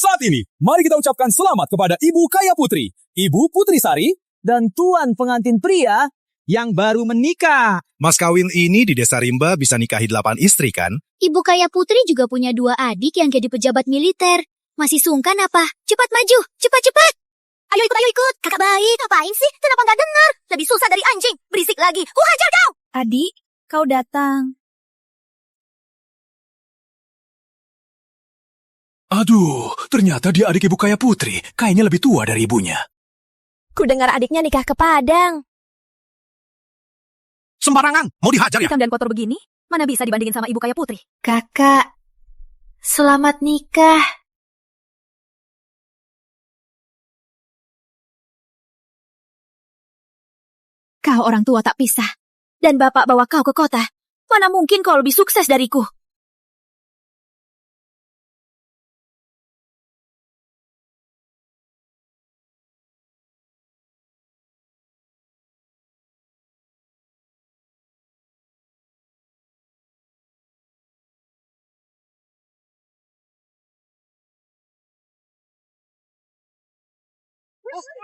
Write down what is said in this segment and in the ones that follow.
Saat ini, mari kita ucapkan selamat kepada Ibu Kaya Putri, Ibu Putri Sari, dan tuan pengantin pria yang baru menikah. Mas kawin ini di Desa Rimba bisa nikahi 8 istri kan? Ibu Kaya Putri juga punya 2 adik yang jadi pejabat militer. Masih sungkan apa? Cepat maju, cepat-cepat. Ayo ikut. Kakak baik, ngapain sih? Kenapa nggak dengar? Lebih susah dari anjing. Berisik lagi. Hajar kau! Adik, kau datang. Aduh, ternyata dia adik Ibu Kaya Putri. Kayaknya lebih tua dari ibunya. Ku dengar adiknya nikah ke Padang. Sembarangan, mau dihajar ya? Hitam dan kotor begini, mana bisa dibandingin sama Ibu Kaya Putri? Kakak, selamat nikah. Kau orang tua tak pisah. Dan bapak bawa kau ke kota. Mana mungkin kau lebih sukses dariku?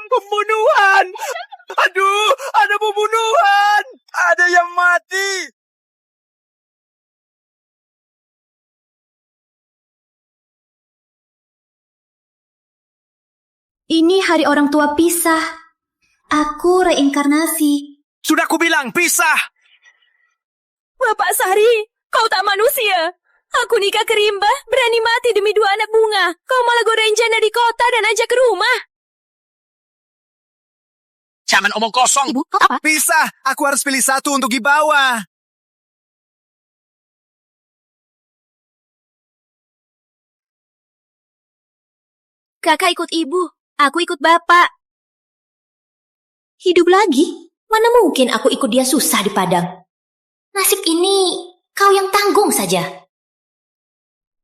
Pembunuhan! Aduh, ada pembunuhan! Ada yang mati! Ini hari orang tua pisah. Aku reinkarnasi. Sudah kubilang, pisah! Bapak Sari, kau tak manusia. Aku nikah ke Rimba, berani mati demi 2 anak bunga. Kau malah godain janda di kota dan ajak ke rumah. Jangan omong kosong. Ibu, kau apa? Pisah, aku harus pilih satu untuk dibawa. Kakak ikut ibu, aku ikut bapak. Hidup lagi? Mana mungkin aku ikut dia susah di Padang. Nasib ini kau yang tanggung saja.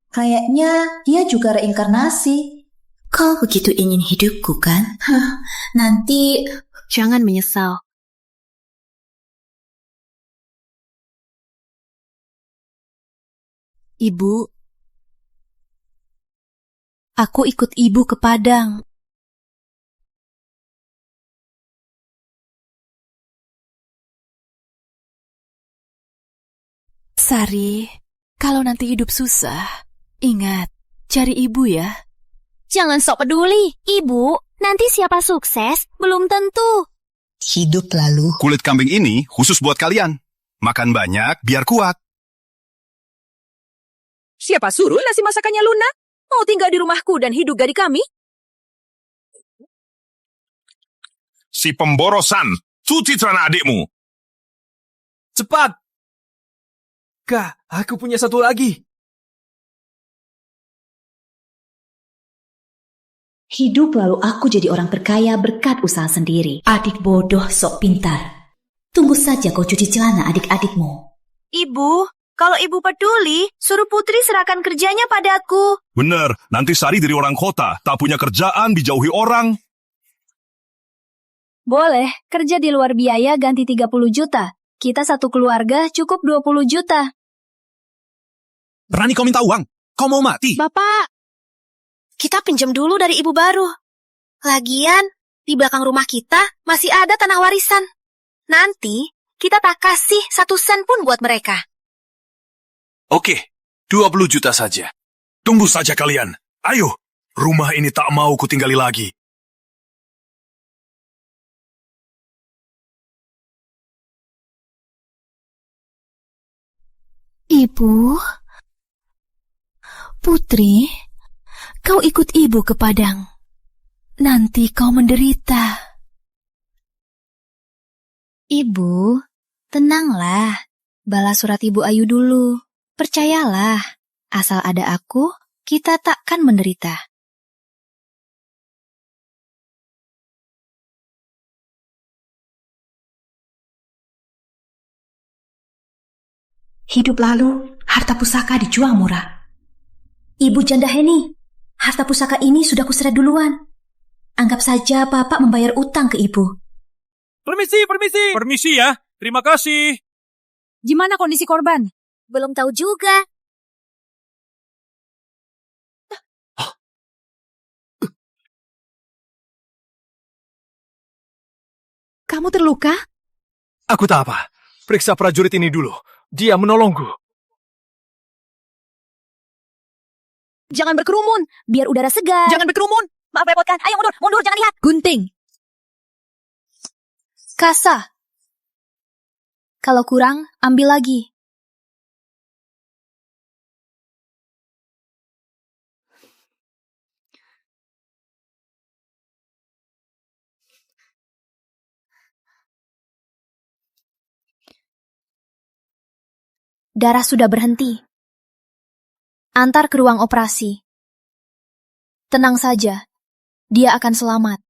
Kayaknya dia juga reinkarnasi. Kau begitu ingin hidupku kan? Nanti... Jangan menyesal. Ibu, aku ikut ibu ke Padang. Sari, kalau nanti hidup susah, ingat, cari ibu ya. Jangan sok peduli, ibu. Nanti siapa sukses, belum tentu. Hidup lalu. Kulit kambing ini khusus buat kalian. Makan banyak biar kuat. Siapa suruh nasi masakannya Luna? Mau tinggal di rumahku dan hidup dari kami? Si pemborosan, cuci celana adikmu. Cepat! Kak, aku punya satu lagi. Hidup lalu aku jadi orang berkaya berkat usaha sendiri. Adik bodoh sok pintar. Tunggu saja kau cuci celana adik-adikmu. Ibu, kalau ibu peduli, suruh Putri serahkan kerjanya padaku. Bener, nanti Sari dari orang kota, tak punya kerjaan, dijauhi orang. Boleh, kerja di luar biaya ganti 30 juta. Kita satu keluarga cukup 20 juta. Berani kau minta uang? Kau mau mati? Bapak! Kita pinjam dulu dari ibu baru. Lagian, di belakang rumah kita masih ada tanah warisan. Nanti, kita tak kasih 1 sen pun buat mereka. Oke, 20 juta saja. Tunggu saja kalian. Ayo, rumah ini tak mau kutinggali lagi. Ibu? Putri? Kau ikut ibu ke Padang. Nanti kau menderita. Ibu, tenanglah. Balas surat Ibu Ayu dulu. Percayalah, asal ada aku, kita takkan menderita. Hidup lalu, harta pusaka dijual murah. Ibu Janda Heni, harta pusaka ini sudah kuseret duluan. Anggap saja Bapak membayar utang ke Ibu. Permisi. Permisi ya, terima kasih. Gimana kondisi korban? Belum tahu juga. Kamu terluka? Aku tak apa. Periksa prajurit ini dulu. Dia menolongku. Jangan berkerumun, biar udara segar. Jangan berkerumun. Maaf repotkan. Ayo mundur, mundur, jangan lihat. Gunting. Kasa. Kalau kurang, ambil lagi. Darah sudah berhenti. Antar ke ruang operasi. Tenang saja, dia akan selamat.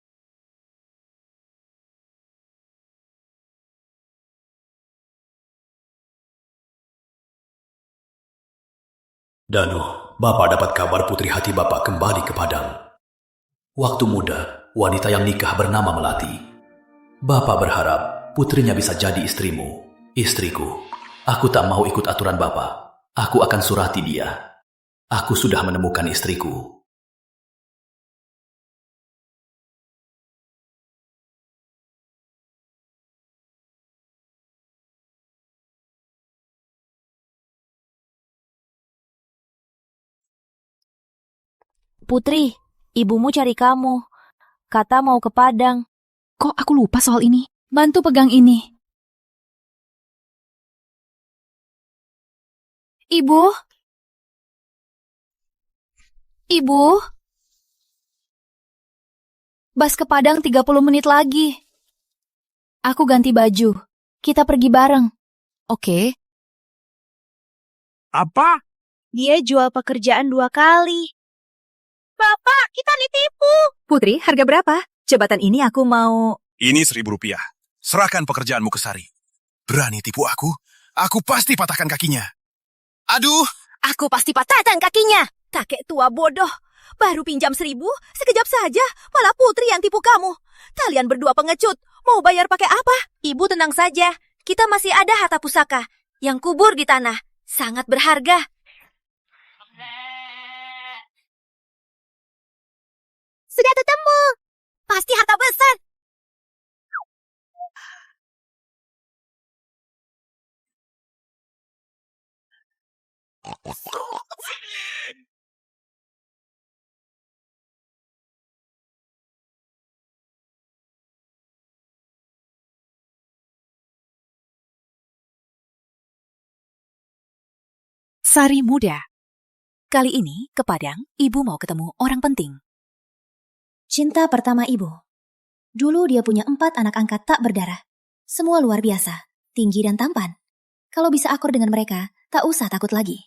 Danu, Bapak dapat kabar putri hati Bapak kembali ke Padang. Waktu muda, wanita yang nikah bernama Melati. Bapak berharap putrinya bisa jadi istrimu, istriku. Aku tak mau ikut aturan Bapak. Aku akan surati dia. Aku sudah menemukan istriku. Putri, ibumu cari kamu. Kata mau ke Padang. Kok aku lupa soal ini? Bantu pegang ini. Ibu? Ibu? Bas ke Padang 30 menit lagi. Aku ganti baju. Kita pergi bareng. Oke. Apa? Dia jual pekerjaan 2 kali. Bapak, kita ditipu. Putri, harga berapa? Jabatan ini aku mau... Ini Rp1.000. Serahkan pekerjaanmu ke Sari. Berani tipu aku pasti patahkan kakinya. Aduh, Aku pasti patahkan kakinya. Kakek tua bodoh. Baru pinjam 1.000, sekejap saja. Malah Putri yang tipu kamu. Kalian berdua pengecut. Mau bayar pakai apa? Ibu tenang saja. Kita masih ada harta pusaka yang kubur di tanah. Sangat berharga. Sudah ketemu. Pasti harta besar. Sari muda. Kali ini ke Padang, ibu mau ketemu orang penting. Cinta pertama ibu. Dulu dia punya 4 anak angkat tak berdarah. Semua luar biasa, tinggi dan tampan. Kalau bisa akur dengan mereka, tak usah takut lagi.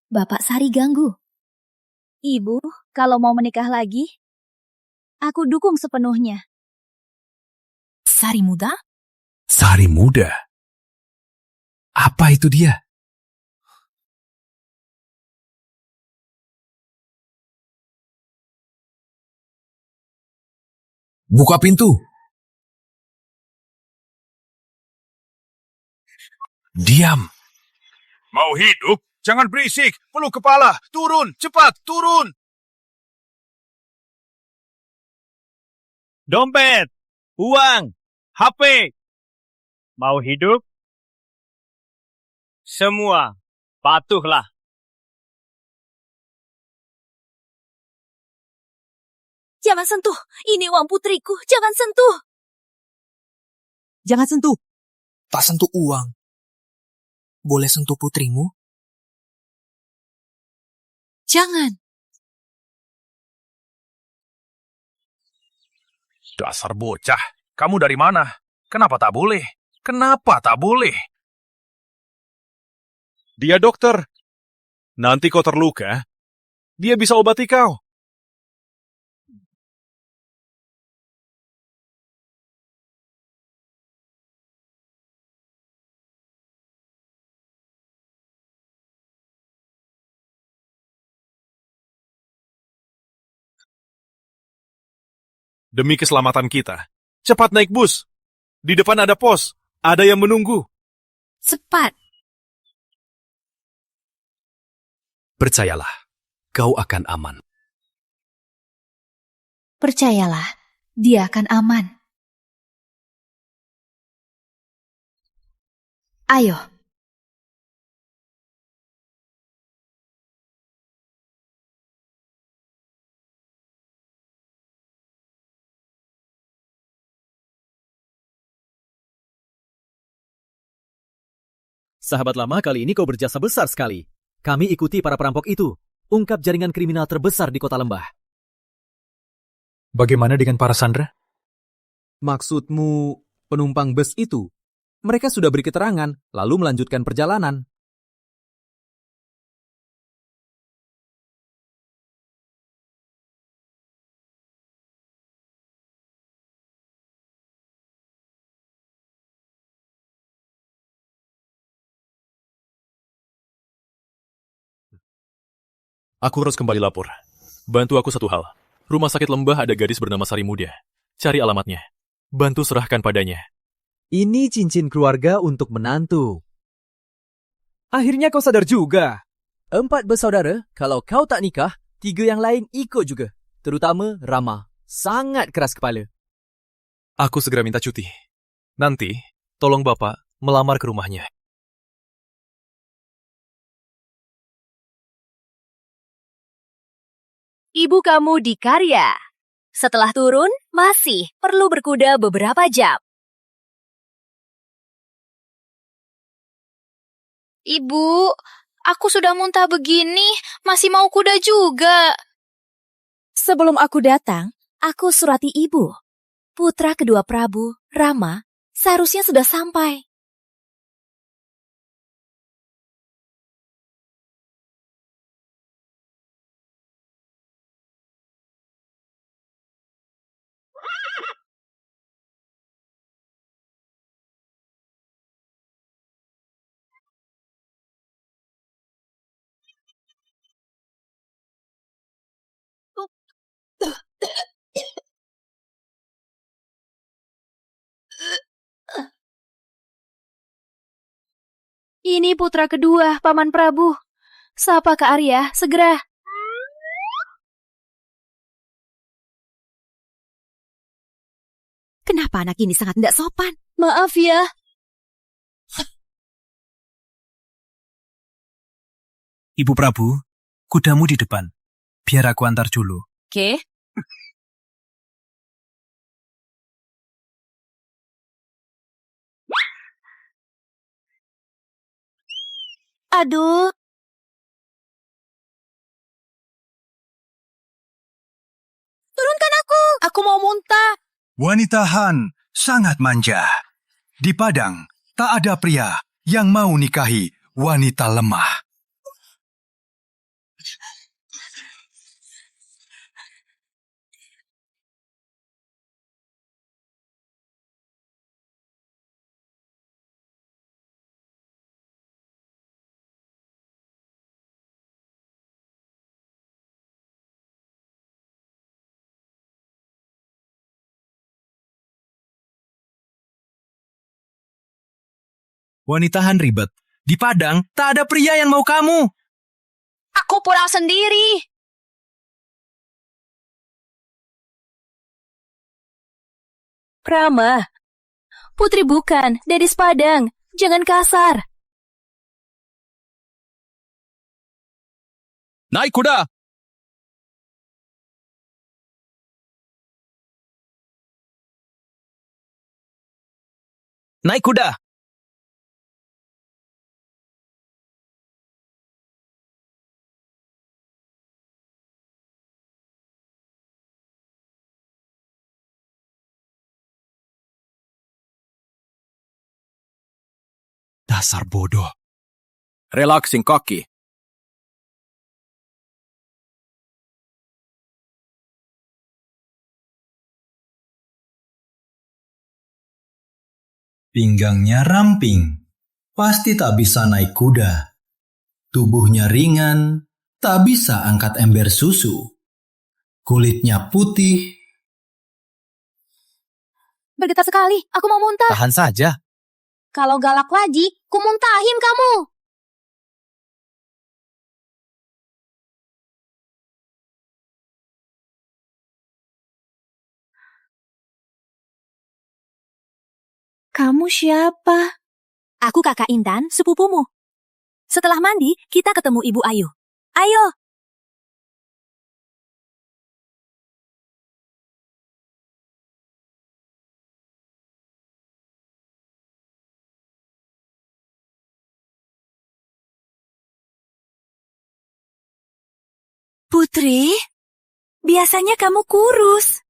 Bapak Sari ganggu. Ibu, kalau mau menikah lagi, aku dukung sepenuhnya. Sari muda? Sari muda? Apa itu dia? Buka pintu. diam. Mau hidup? Jangan berisik. Peluk kepala. Turun, cepat, turun. Dompet, uang, HP. Mau hidup? Semua patuhlah. Jangan sentuh. Ini uang putriku. Jangan sentuh. Jangan sentuh. Tak sentuh uang. Boleh sentuh putrimu? Jangan. Dasar bocah. Kamu dari mana? Kenapa tak boleh? Kenapa tak boleh? Dia dokter. Nanti kau terluka, dia bisa obati kau. Demi keselamatan kita, cepat naik bus. Di depan ada pos, ada yang menunggu. Cepat. Percayalah, kau akan aman. Percayalah, dia akan aman. Ayo. Sahabat lama, kali ini kau berjasa besar sekali. Kami ikuti para perampok itu. Ungkap jaringan kriminal terbesar di kota lembah. Bagaimana dengan para sandera? Maksudmu penumpang bus itu? Mereka sudah beri keterangan, lalu melanjutkan perjalanan. Aku harus kembali lapor. Bantu aku satu hal. Rumah sakit lembah ada gadis bernama Sari Muda. Cari alamatnya. Bantu serahkan padanya. Ini cincin keluarga untuk menantu. Akhirnya kau sadar juga. 4 bersaudara, kalau kau tak nikah, 3 yang lain ikut juga. Terutama Rama. Sangat keras kepala. Aku segera minta cuti. Nanti, tolong Bapak melamar ke rumahnya. Ibu kamu di Karya. Setelah turun, masih perlu berkuda beberapa jam. Ibu, aku sudah muntah begini, masih mau kuda juga. Sebelum aku datang, aku surati ibu. Putra kedua Prabu, Rama, seharusnya sudah sampai. Ini putra kedua, Paman Prabu. Sapa Kak Arya, segera. Kenapa anak ini sangat tidak sopan? Maaf ya. Ibu Prabu, kudamu di depan. Biar aku antar dulu. Oke. Aduh. Turunkan aku. Aku mau muntah. Wanita Han sangat manja. Di Padang, tak ada pria yang mau nikahi wanita lemah. Wanita Han ribet. Di Padang, tak ada pria yang mau kamu. Aku pulang sendiri. Rama. Putri bukan, gadis Padang. Jangan kasar. Naik kuda! Naik kuda! Dasar bodoh. Relaxing kaki. Pinggangnya ramping, pasti tak bisa naik kuda. Tubuhnya ringan, tak bisa angkat ember susu. Kulitnya putih. Bergetar sekali, aku mau muntah. Tahan saja. Kalau galak lagi, ku muntahin kamu. Kamu siapa? Aku Kakak Intan, sepupumu. Setelah mandi, kita ketemu Ibu Ayu. Ayo. Putri, biasanya kamu kurus.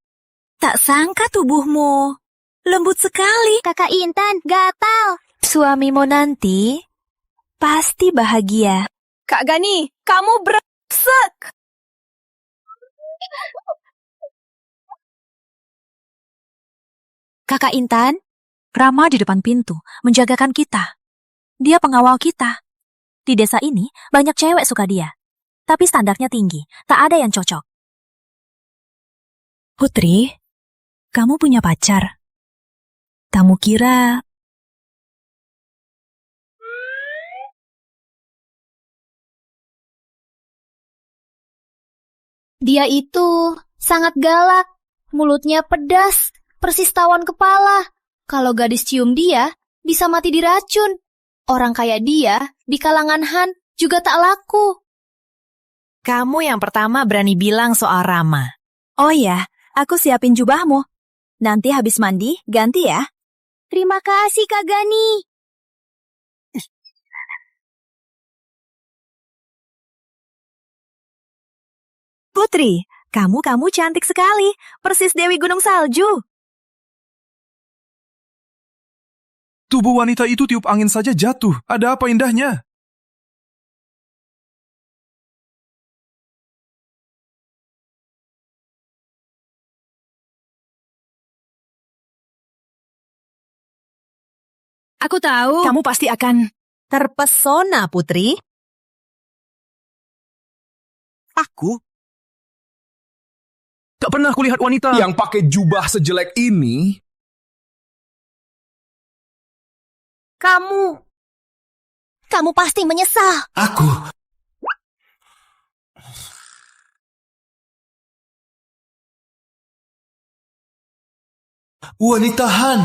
Tak sangka tubuhmu lembut sekali. Kakak Intan, gatal. Suamimu nanti pasti bahagia. Kak Gani, kamu brengsek. Kakak Intan, Rama di depan pintu, menjagakan kita. Dia pengawal kita. Di desa ini, banyak cewek suka dia. Tapi standarnya tinggi, tak ada yang cocok. Putri, kamu punya pacar. Kamu kira... Dia itu sangat galak, mulutnya pedas, persis tawon kepala. Kalau gadis cium dia, bisa mati diracun. Orang kayak dia, di kalangan Han, juga tak laku. Kamu yang pertama berani bilang soal Rama. Oh ya, aku siapin jubahmu. Nanti habis mandi, ganti ya. Terima kasih, Kak Gani. Putri, kamu cantik sekali. Persis Dewi Gunung Salju. Tubuh wanita itu tiup angin saja jatuh. Ada apa indahnya? Aku tahu. Kamu pasti akan terpesona, Putri. Aku? Tak pernah kulihat wanita Yang pakai jubah sejelek ini. Kamu pasti menyesal. Aku. Wanita Han,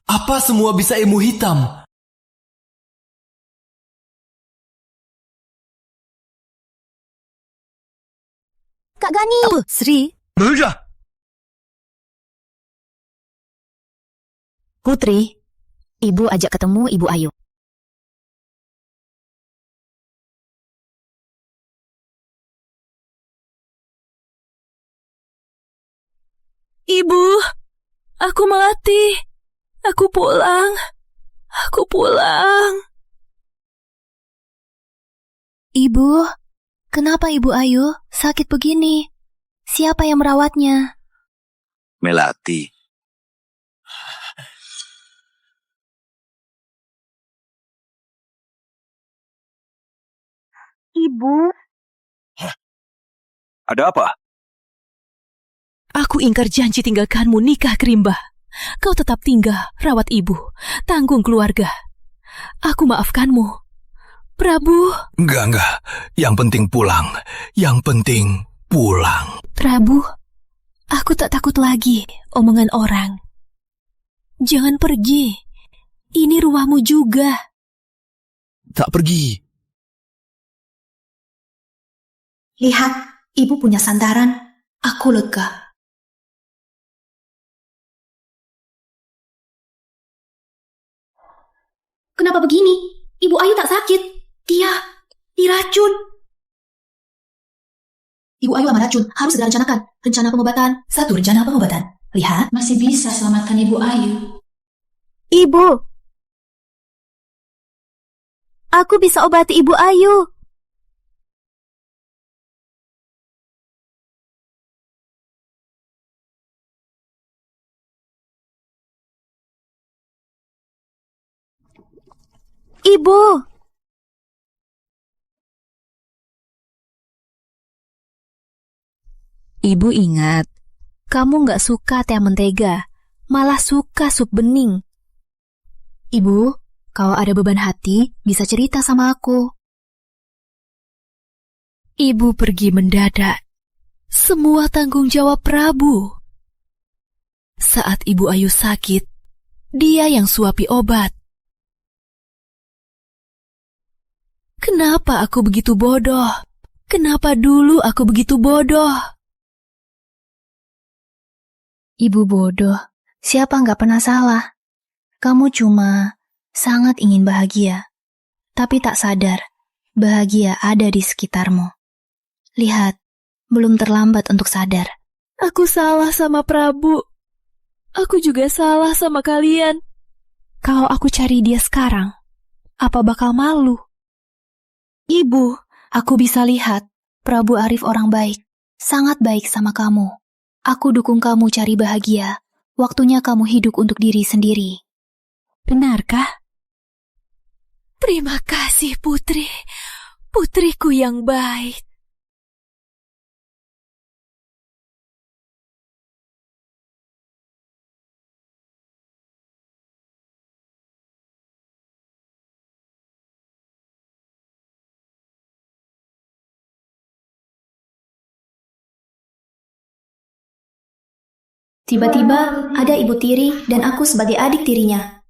apa semua bisa ilmu hitam? Kak Gani. Apa, Sri? Sudah. Putri, Ibu ajak ketemu Ibu Ayu. Ibu, aku melatih. Aku pulang. Ibu, kenapa Ibu Ayu sakit begini? Siapa yang merawatnya? Melati. Ibu. Ada apa? Aku ingkar janji tinggalkanmu nikah Kerimbah. Kau tetap tinggal, rawat ibu, tanggung keluarga. Aku maafkanmu. Prabu. Enggak. Yang penting pulang. Prabu, aku tak takut lagi omongan orang. Jangan pergi. Ini rumahmu juga. Tak pergi. Lihat, Ibu punya sandaran. Aku lega. Kenapa begini? Ibu Ayu tak sakit. Dia diracun. Ibu Ayu lama racun. Harus segera rencanakan. Rencana pengobatan. 1. Rencana pengobatan. Lihat. Masih bisa selamatkan Ibu Ayu. Ibu. Aku bisa obati Ibu Ayu. Ibu. Ibu ingat, kamu nggak suka teh mentega, malah suka sup bening. Ibu, kalau ada beban hati, bisa cerita sama aku. Ibu pergi mendadak. Semua tanggung jawab Prabu. Saat Ibu Ayu sakit, dia yang suapi obat. Kenapa aku begitu bodoh? Kenapa dulu aku begitu bodoh? Ibu bodoh, siapa nggak pernah salah? Kamu cuma sangat ingin bahagia, tapi tak sadar bahagia ada di sekitarmu. Lihat, belum terlambat untuk sadar. Aku salah sama Prabu. Aku juga salah sama kalian. Kalau aku cari dia sekarang, apa bakal malu? Ibu, aku bisa lihat Prabu Arif orang baik, sangat baik sama kamu. Aku dukung kamu cari bahagia. Waktunya kamu hidup untuk diri sendiri. Benarkah? Terima kasih, Putri. Putriku yang baik. Tiba-tiba ada ibu tiri dan aku sebagai adik tirinya.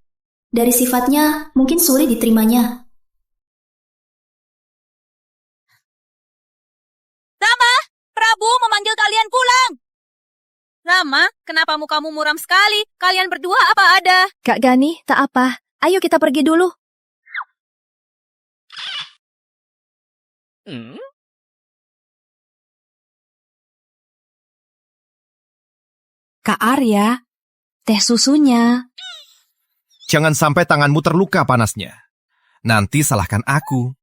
Dari sifatnya mungkin sulit diterimanya. Rama, Prabu memanggil kalian pulang. Rama, kenapa mukamu muram sekali? Kalian berdua apa ada? Kak Gani, tak apa. Ayo kita pergi dulu. Kak Arya, teh susunya. Jangan sampai tanganmu terluka panasnya. Nanti salahkan aku.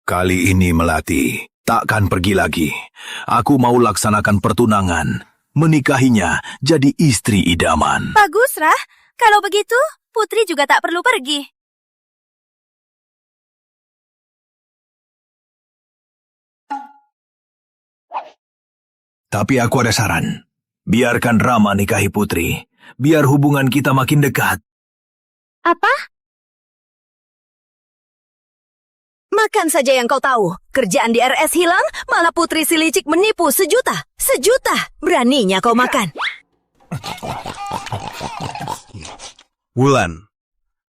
Kali ini Melati, takkan pergi lagi. Aku mau laksanakan pertunangan. Menikahinya jadi istri idaman. Bagus, Rah. Kalau begitu, Putri juga tak perlu pergi. Tapi aku ada saran. Biarkan Rama nikahi Putri. Biar hubungan kita makin dekat. Apa? Makan saja yang kau tahu. Kerjaan di RS hilang, malah Putri si licik menipu 1 juta. 1 juta. Beraninya kau makan. Wulan,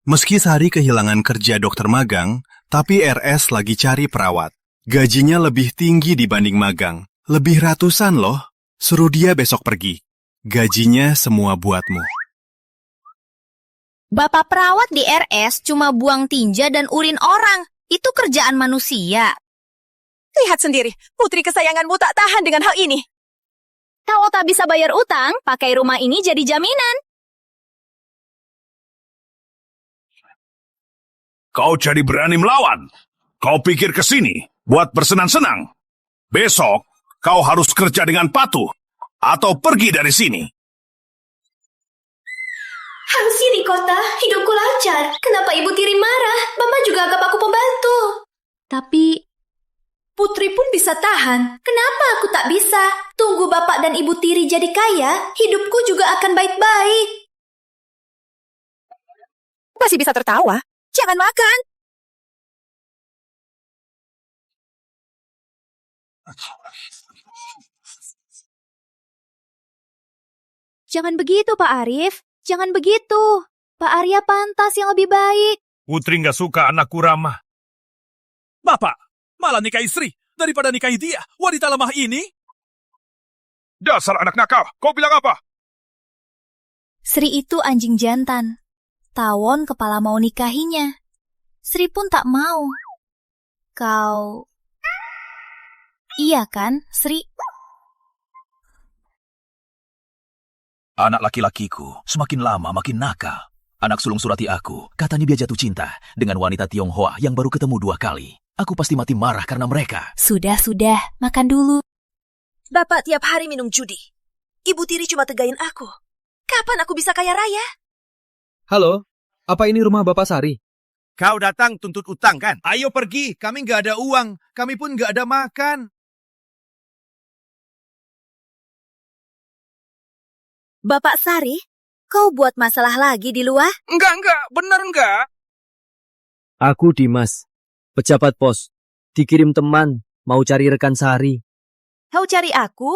meski Sari kehilangan kerja dokter magang, tapi RS lagi cari perawat. Gajinya lebih tinggi dibanding magang. Lebih ratusan loh. Suruh dia besok pergi. Gajinya semua buatmu. Bapak perawat di RS cuma buang tinja dan urin orang. Itu kerjaan manusia. Lihat sendiri, putri kesayanganmu tak tahan dengan hal ini. Kalau tak bisa bayar utang, pakai rumah ini jadi jaminan. Kau jadi berani melawan. Kau pikir ke sini buat bersenang-senang. Besok, kau harus kerja dengan patuh. Atau pergi dari sini. Harus sini kota, hidupku lancar. Kenapa ibu tiri marah? Mama juga anggap aku pembantu. Tapi Putri pun bisa tahan. Kenapa aku tak bisa? Tunggu bapak dan ibu tiri jadi kaya, hidupku juga akan baik-baik. Masih bisa tertawa? Jangan makan. Jangan begitu, Pak Arif. Jangan begitu. Pak Arya pantas yang lebih baik. Putri nggak suka anakku Rama. Bapak, malah nikahi Sri daripada nikahi dia, wanita lemah ini. Dasar anak nakal, kau bilang apa? Sri itu anjing jantan. Tawon kepala mau nikahinya. Sri pun tak mau. Kau... Iya kan, Sri? Anak laki-lakiku semakin lama makin nakal. Anak sulung Surati aku, katanya dia jatuh cinta dengan wanita Tionghoa yang baru ketemu 2 kali. Aku pasti mati marah karena mereka. Sudah, makan dulu. Bapak tiap hari minum judi. Ibu tiri cuma tegain aku. Kapan aku bisa kaya raya? Halo, apa ini rumah Bapak Sari? Kau datang tuntut utang kan? Ayo pergi, kami nggak ada uang. Kami pun nggak ada makan. Bapak Sari, kau buat masalah lagi di luar? Enggak, benar enggak. Aku Dimas, pejabat pos. Dikirim teman, mau cari rekan Sari. Kau cari aku?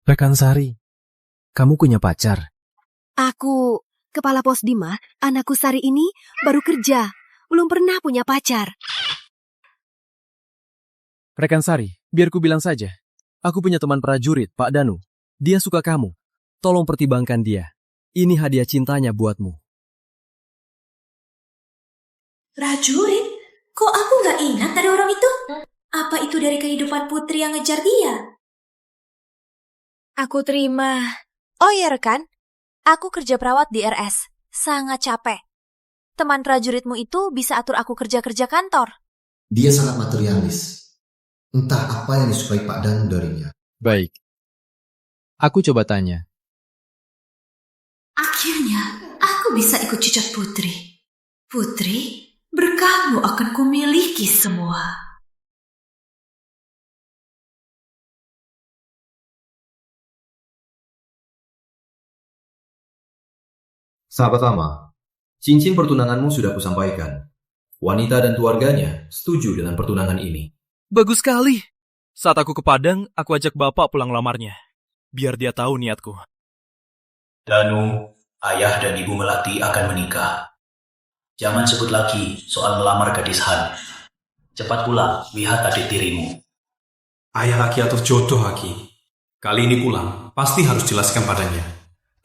Rekan Sari, kamu punya pacar? Aku, Kepala Pos Dima, anakku Sari ini baru kerja. Belum pernah punya pacar. Rekan Sari, biar ku bilang saja. Aku punya teman prajurit, Pak Danu. Dia suka kamu. Tolong pertimbangkan dia. Ini hadiah cintanya buatmu. Prajurit? Kok aku nggak ingat ada orang itu? Apa itu dari kehidupan putri yang ngejar dia? Aku terima. Oh iya rekan, aku kerja perawat di RS. Sangat capek. Teman prajuritmu itu bisa atur aku kerja-kerja kantor. Dia sangat materialis. Entah apa yang disukai Pak Danu darinya. Baik. Aku coba tanya. Akhirnya, aku bisa ikut cucat putri. Putri, berkahmu akan kumiliki semua. Sahabat lama, cincin pertunanganmu sudah kusampaikan. Wanita dan keluarganya setuju dengan pertunangan ini. Bagus sekali. Saat aku ke Padang, aku ajak bapak pulang lamarnya. Biar dia tahu niatku. Danu, ayah dan ibu Melati akan menikah. Jangan sebut lagi soal melamar gadis Han. Cepat pulang, lihat adik tirimu. Ayah Aki atur jodoh, Aki. Kali ini pulang, pasti harus jelaskan padanya.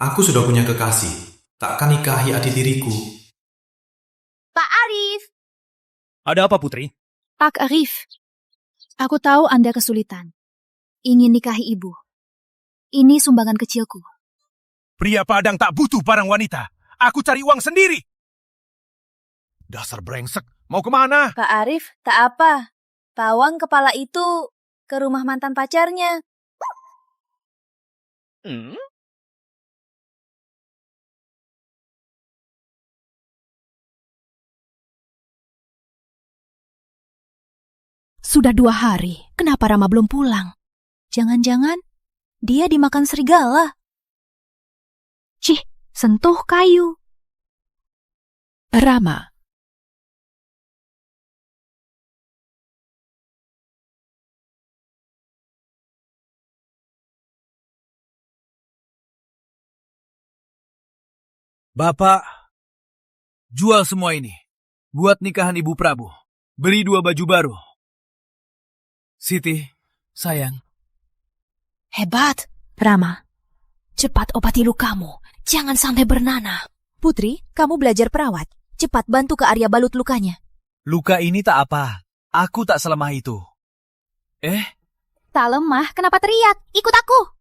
Aku sudah punya kekasih. Takkan nikahi adik tiriku. Pak Arif. Ada apa, Putri? Pak Arif, aku tahu Anda kesulitan. Ingin nikahi ibu. Ini sumbangan kecilku. Pria Padang tak butuh barang wanita. Aku cari uang sendiri. Dasar brengsek, mau kemana? Pak Arif, tak apa. Pawang kepala itu ke rumah mantan pacarnya. Sudah 2 hari, kenapa Rama belum pulang? Jangan-jangan dia dimakan serigala. Cih, sentuh kayu. Rama. Bapak, jual semua ini. Buat nikahan Ibu Prabu. Beli 2 baju baru. Siti, sayang. Hebat, Rama. Cepat obati lukamu. Jangan sampai bernanah. Putri, kamu belajar perawat. Cepat bantu ke Arya balut lukanya. Luka ini tak apa. Aku tak selemah itu. Tak lemah, kenapa teriak? Ikut aku.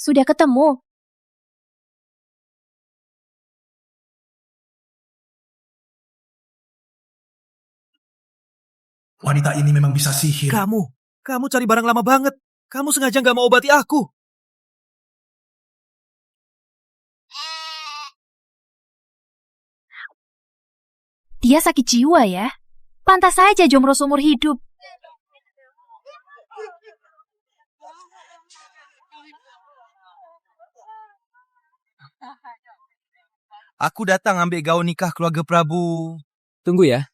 Sudah ketemu. Wanita ini memang bisa sihir. Kamu cari barang lama banget. Kamu sengaja nggak mau obati aku. Dia sakit jiwa ya. Pantas saja jomblo seumur hidup. Aku datang ambil gaun nikah keluarga Prabu. Tunggu ya.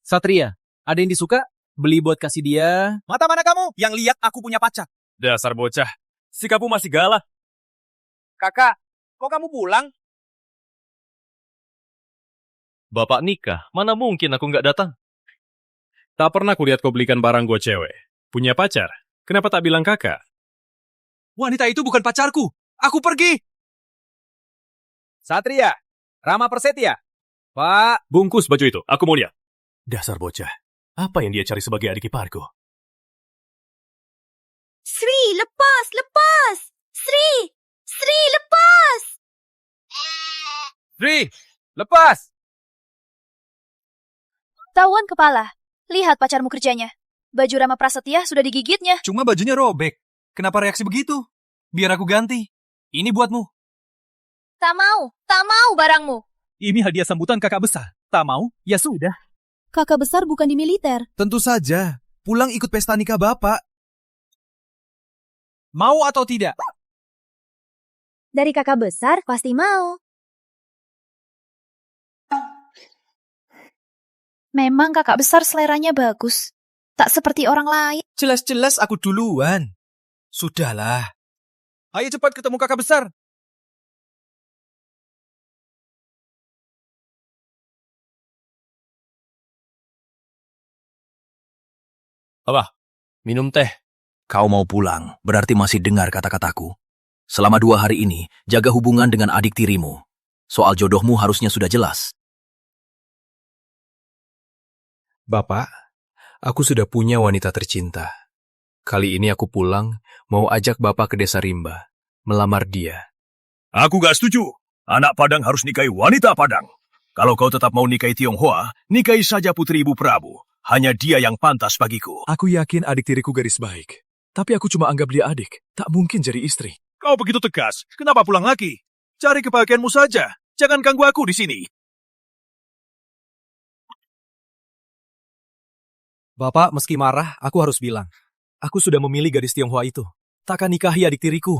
Satria, ada yang disuka? Beli buat kasih dia. Mata mana kamu yang lihat aku punya pacar? Dasar bocah. Sikapmu masih galak. Kakak, kok kamu pulang? Bapak nikah, mana mungkin aku nggak datang? Tak pernah kulihat kau belikan barang gue cewek. Punya pacar? Kenapa tak bilang kakak? Wanita itu bukan pacarku. Aku pergi. Satria, Rama Persetia. Pak! Bungkus baju itu, aku mau lihat. Dasar bocah. Apa yang dia cari sebagai adik iparku? Sri, lepas, lepas! Sri! Sri, lepas! Sri, lepas! Tauan kepala. Lihat pacarmu kerjanya. Baju Rama Prasetya sudah digigitnya. Cuma bajunya robek. Kenapa reaksi begitu? Biar aku ganti. Ini buatmu. Tak mau barangmu. Ini hadiah sambutan kakak besar. Tak mau? Ya sudah. Kakak besar bukan di militer. Tentu saja. Pulang ikut pesta nikah bapak. Mau atau tidak? Dari kakak besar pasti mau. Memang kakak besar seleranya bagus. Tak seperti orang lain. Jelas-jelas aku duluan. Sudahlah. Ayo cepat ketemu kakak besar. Apa? Minum teh. Kau mau pulang, berarti masih dengar kata-kataku. Selama 2 hari ini, jaga hubungan dengan adik tirimu. Soal jodohmu harusnya sudah jelas. Bapak, aku sudah punya wanita tercinta. Kali ini aku pulang, mau ajak Bapak ke desa Rimba, melamar dia. Aku gak setuju. Anak Padang harus nikahi wanita Padang. Kalau kau tetap mau nikahi Tionghoa, nikahi saja putri Ibu Prabu. Hanya dia yang pantas bagiku. Aku yakin adik tiriku gadis baik. Tapi aku cuma anggap dia adik, tak mungkin jadi istri. Kau begitu tegas. Kenapa pulang lagi? Cari kebahagiaanmu saja. Jangan ganggu aku di sini. Bapak, meski marah, aku harus bilang. Aku sudah memilih gadis Tionghoa itu. Takkan nikahi adik tiriku.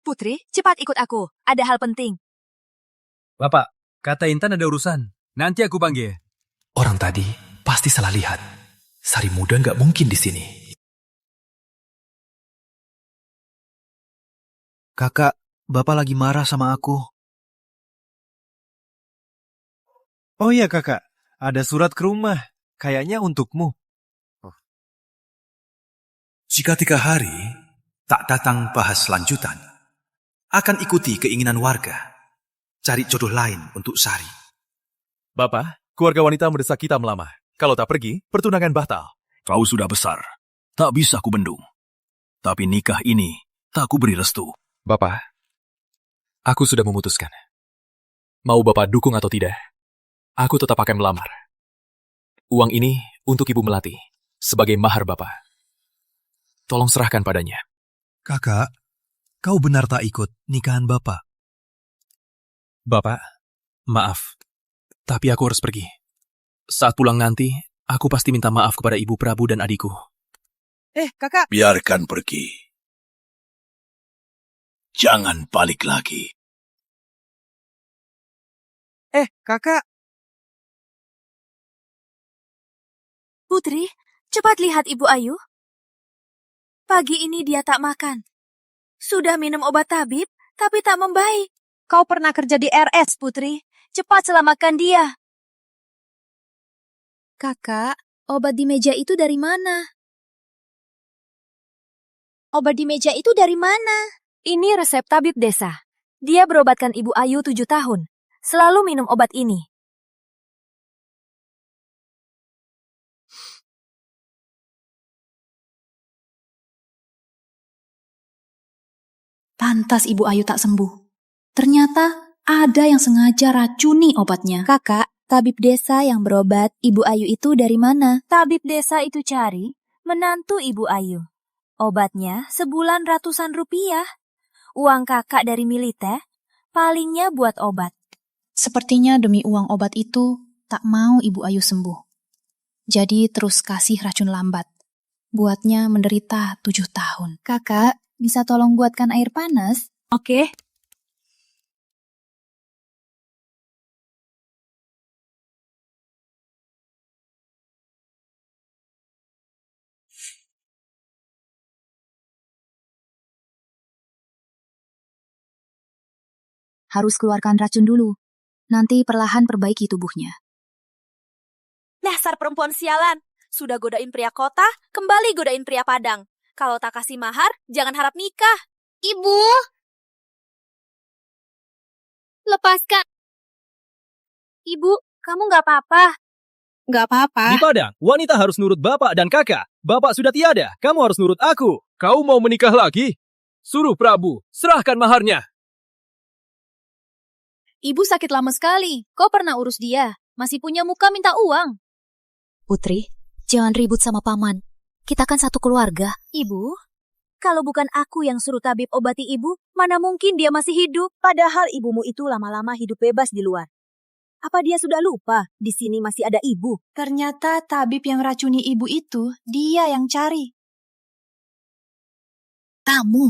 Putri, cepat ikut aku. Ada hal penting. Bapak, kata Intan ada urusan. Nanti aku panggil. Orang tadi pasti salah lihat. Sari Muda nggak mungkin di sini. Kakak, Bapak lagi marah sama aku. Oh iya kakak, ada surat ke rumah. Kayaknya untukmu. Jika 3 hari tak datang bahas lanjutan, akan ikuti keinginan warga. Cari jodoh lain untuk Sari. Bapak, keluarga wanita mendesak kita melamar. Kalau tak pergi, pertunangan batal. Kau sudah besar. Tak bisa ku bendung. Tapi nikah ini tak ku beri restu. Bapak, aku sudah memutuskan. Mau Bapak dukung atau tidak, aku tetap akan melamar. Uang ini untuk Ibu Melati, sebagai mahar Bapak. Tolong serahkan padanya. Kakak, kau benar tak ikut nikahan Bapak? Bapak, maaf. Tapi aku harus pergi. Saat pulang nanti, aku pasti minta maaf kepada Ibu Prabu dan adikku. Kakak. Biarkan pergi. Jangan balik lagi. Kakak. Putri, cepat lihat Ibu Ayu. Pagi ini dia tak makan. Sudah minum obat tabib, tapi tak membaik. Kau pernah kerja di RS, Putri. Cepat selamatkan dia. Kakak, obat di meja itu dari mana? Obat di meja itu dari mana? Ini resep tabib desa. Dia berobatkan Ibu Ayu 7 tahun. Selalu minum obat ini. Pantas Ibu Ayu tak sembuh. Ternyata ada yang sengaja racuni obatnya. Kakak, tabib desa yang berobat Ibu Ayu itu dari mana? Tabib desa itu cari menantu Ibu Ayu. Obatnya sebulan ratusan rupiah. Uang kakak dari militer, palingnya buat obat. Sepertinya demi uang obat itu, tak mau Ibu Ayu sembuh. Jadi terus kasih racun lambat. Buatnya menderita 7 tahun. Kakak, bisa tolong buatkan air panas? Oke, Harus keluarkan racun dulu. Nanti perlahan perbaiki tubuhnya. Dasar perempuan sialan. Sudah godain pria kota, kembali godain pria Padang. Kalau tak kasih mahar, jangan harap nikah. Ibu! Lepaskan. Ibu, kamu nggak apa-apa. Nggak apa-apa. Di Padang, wanita harus nurut bapak dan kakak. Bapak sudah tiada, kamu harus nurut aku. Kau mau menikah lagi? Suruh Prabu, serahkan maharnya. Ibu sakit lama sekali. Kau pernah urus dia. Masih punya muka minta uang. Putri, jangan ribut sama paman. Kita kan satu keluarga. Ibu, kalau bukan aku yang suruh tabib obati ibu, mana mungkin dia masih hidup? Padahal ibumu itu lama-lama hidup bebas di luar. Apa dia sudah lupa? Di sini masih ada ibu. Ternyata tabib yang racuni ibu itu, dia yang cari. Kamu.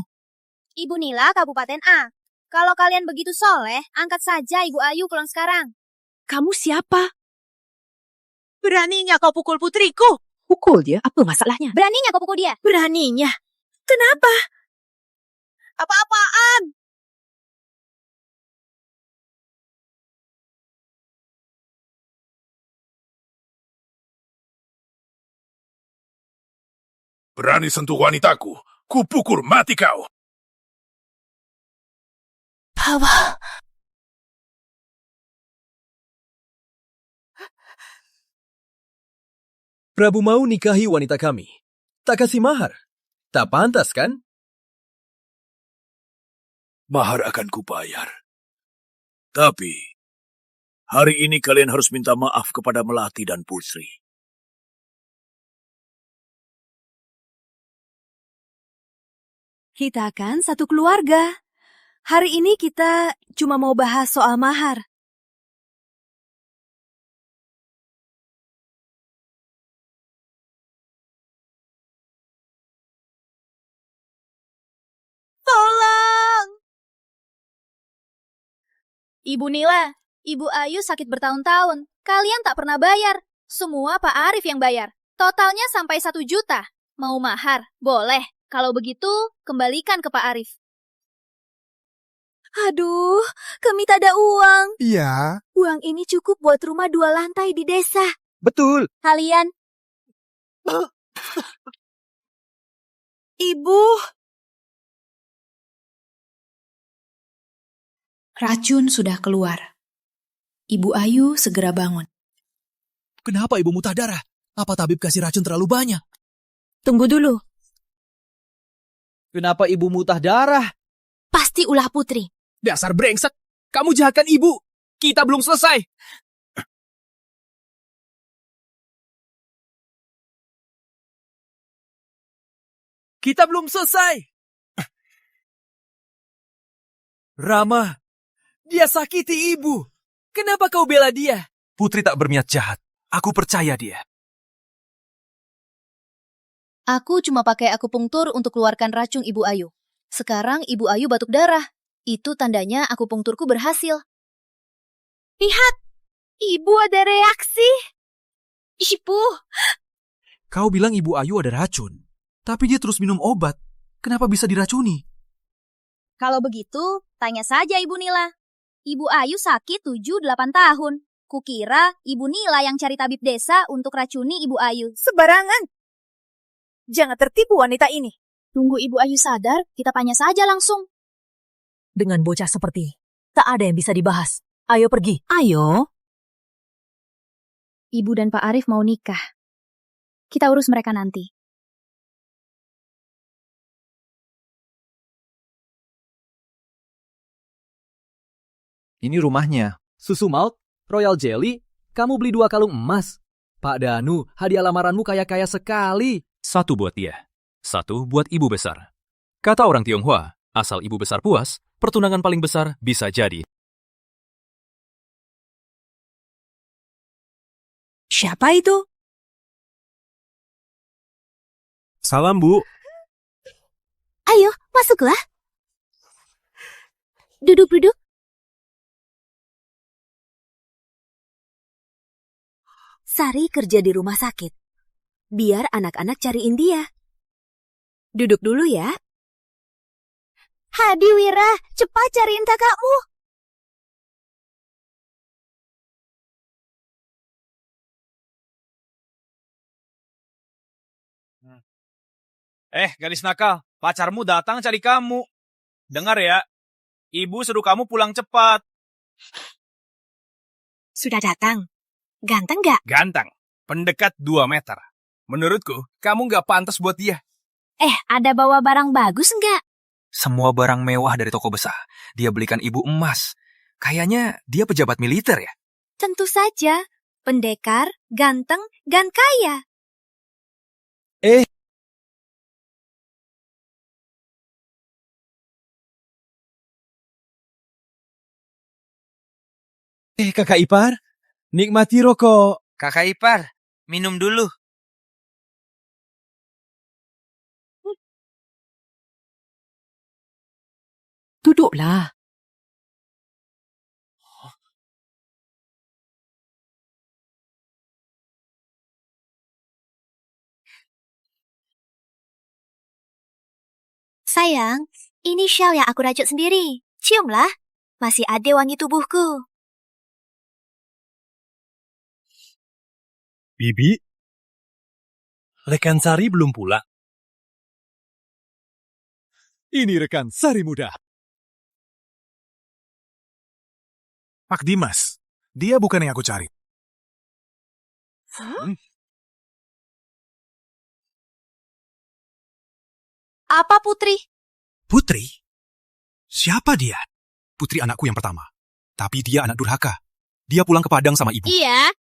Ibu Nila, Kabupaten A. Kalau kalian begitu soleh, angkat saja Ibu Ayu pulang sekarang. Kamu siapa? Beraninya kau pukul putriku. Pukul dia? Apa masalahnya? Beraninya kau pukul dia? Beraninya. Kenapa? Apa-apaan? Berani sentuh wanitaku, kupukul mati kau. Papa. Prabu mau nikahi wanita kami. Tak kasih mahar. Tak pantas, kan? Mahar akan kubayar. Tapi, hari ini kalian harus minta maaf kepada Melati dan Putri. Kita kan satu keluarga. Hari ini kita cuma mau bahas soal mahar. Tolong! Ibu Nila, Ibu Ayu sakit bertahun-tahun. Kalian tak pernah bayar. Semua Pak Arif yang bayar. Totalnya sampai 1 juta. Mau mahar? Boleh. Kalau begitu, kembalikan ke Pak Arif. Aduh, kami tak ada uang. Iya. Uang ini cukup buat rumah 2 lantai di desa. Betul. Kalian, Ibu, Racun sudah keluar. Ibu Ayu segera bangun. Kenapa ibu muntah darah? Apa tabib kasih racun terlalu banyak? tunggu dulu. Kenapa ibu muntah darah? Pasti ulah Putri. Dasar brengsek. Kamu jahatkan ibu. Kita belum selesai. Kita belum selesai. Rama, dia sakiti ibu. Kenapa kau bela dia? Putri tak berniat jahat. Aku percaya dia. Aku cuma pakai akupunktur untuk keluarkan racun Ibu Ayu. Sekarang Ibu Ayu batuk darah. Itu tandanya akupunkturku berhasil. Lihat, ibu ada reaksi. Ibu, Kau bilang ibu Ayu ada racun. Tapi dia terus minum obat. Kenapa bisa diracuni? kalau begitu, tanya saja Ibu Nila. Ibu Ayu sakit 7-8 tahun. Kukira Ibu Nila yang cari tabib desa untuk racuni Ibu Ayu. sembarangan. Jangan tertipu wanita ini. Tunggu Ibu Ayu sadar, kita tanya saja langsung. Dengan bocah seperti, tak ada yang bisa dibahas. Ayo pergi. Ayo. Ibu dan Pak Arif mau nikah. Kita urus mereka nanti. Ini rumahnya. Susu malt, royal jelly, kamu beli 2 kalung emas. Pak Danu, hadiah lamaranmu kaya-kaya sekali. 1 buat dia, 1 buat ibu besar. Kata orang Tionghoa, asal ibu besar puas, pertunangan paling besar bisa jadi. Siapa itu? Salam, Bu. Ayo, masuklah. Duduk-duduk. Sari kerja di rumah sakit. Biar anak-anak cariin dia. Duduk dulu ya. Hadi Wira, cepat cariin kakakmu. Gadis nakal, pacarmu datang cari kamu. Dengar ya, ibu suruh kamu pulang cepat. Sudah datang. Ganteng nggak? Ganteng, pendekat 2 meter. Menurutku, kamu nggak pantas buat dia. Ada bawa barang bagus nggak? Semua barang mewah dari toko besar. Dia belikan ibu emas. Kayaknya dia pejabat militer ya? Tentu saja. Pendekar, ganteng, dan kaya. Kakak ipar, nikmati rokok. Kakak ipar, minum dulu. Duduklah. Sayang, ini shawl yang aku rajut sendiri. Ciumlah, masih ada wangi tubuhku. Bibi? Rekan Sari belum pulang. Ini rekan Sari muda. Pak Dimas, dia bukan yang aku cari. Apa Putri? Putri? Siapa dia? Putri anakku yang pertama. Tapi dia anak durhaka. Dia pulang ke Padang sama ibu. Iya.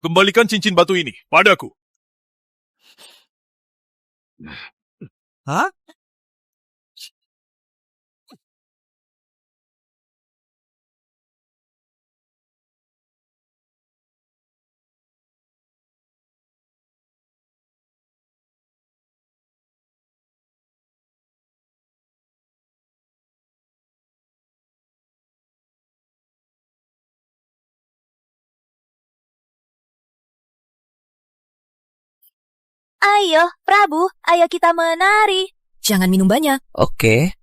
Kembalikan cincin batu ini padaku. Hah? Ayo, Prabu, ayo kita menari. Jangan minum banyak. Oke.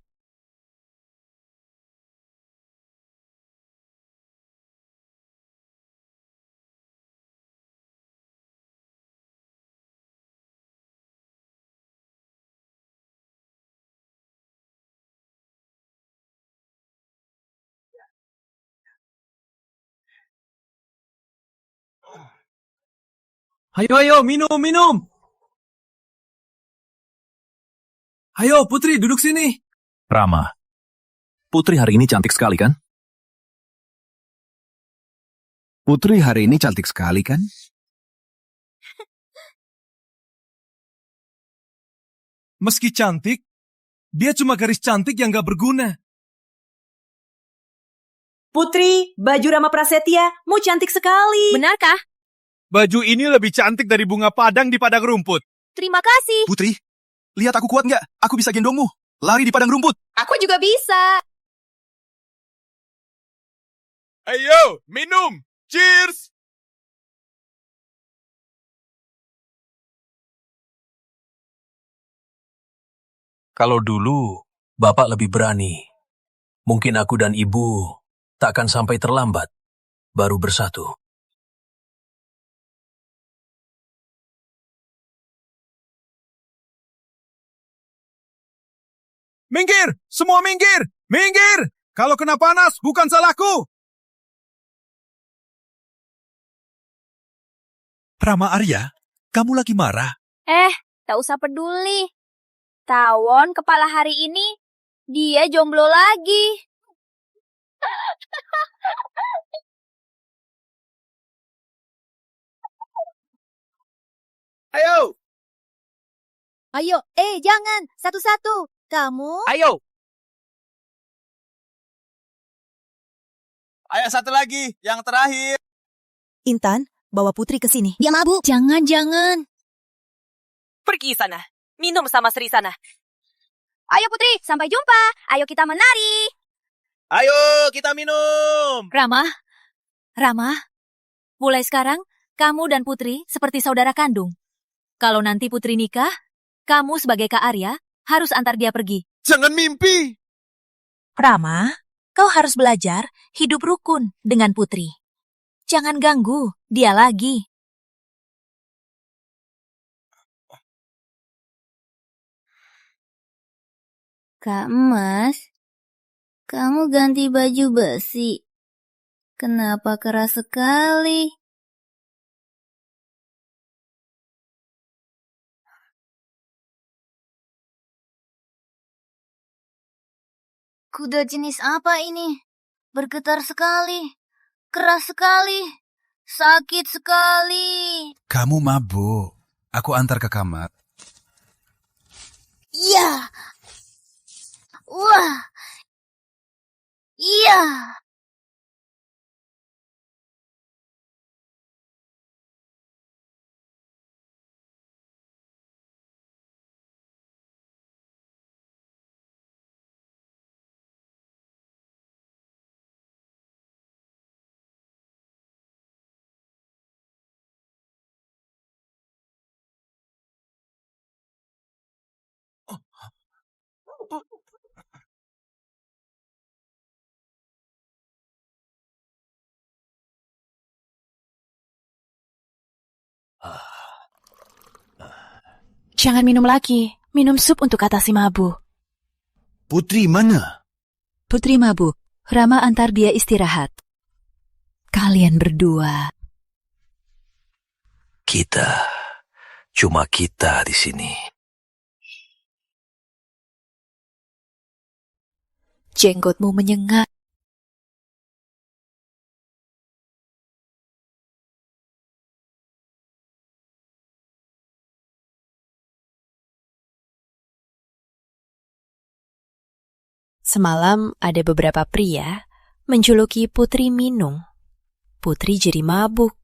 Ayo, minum. Ayo, Putri, duduk sini. Rama, Putri hari ini cantik sekali kan? Putri hari ini cantik sekali kan? Meski cantik, dia cuma garis cantik yang gak berguna. Putri, baju Rama Prasetya, cantik sekali. Benarkah? Baju ini lebih cantik dari bunga padang di padang rumput. Terima kasih. Putri, lihat aku kuat nggak? Aku bisa gendongmu. Lari di padang rumput. Aku juga bisa. Ayo, minum. Cheers! Kalau dulu, Bapak lebih berani. Mungkin aku dan Ibu takkan sampai terlambat, baru bersatu. Minggir! Semua minggir! Minggir! Kalau kena panas, bukan salahku! Rama Arya, kamu lagi marah? Tak usah peduli. Tawon kepala hari ini, dia jomblo lagi. Ayo! Ayo, jangan. Satu-satu. Kamu? Ayo! Ayo satu lagi, yang terakhir. Intan, bawa Putri ke sini. Dia mabuk. Jangan. Pergi sana. Minum sama Sri sana. Ayo Putri, sampai jumpa. Ayo kita menari. Ayo, kita minum. Rama, mulai sekarang kamu dan Putri seperti saudara kandung. Kalau nanti Putri nikah, kamu sebagai Kak Arya harus antar dia pergi. Jangan mimpi. Rama, kau harus belajar hidup rukun dengan Putri. Jangan ganggu dia lagi. Kak Emas, kamu ganti baju besi. Kenapa keras sekali? Kuda jenis apa ini? Bergetar sekali, keras sekali, sakit sekali. Kamu mabuk. Aku antar ke kamar. Iya. Wah. Iya. Jangan minum lagi. Minum sup untuk atasi mabuk. Putri mana? Putri mabuk. Rama antar dia istirahat. Kalian berdua. Kita, cuma kita di sini. Jenggotmu menyengat. Semalam ada beberapa pria menjuluki Putri minum. Putri jadi mabuk.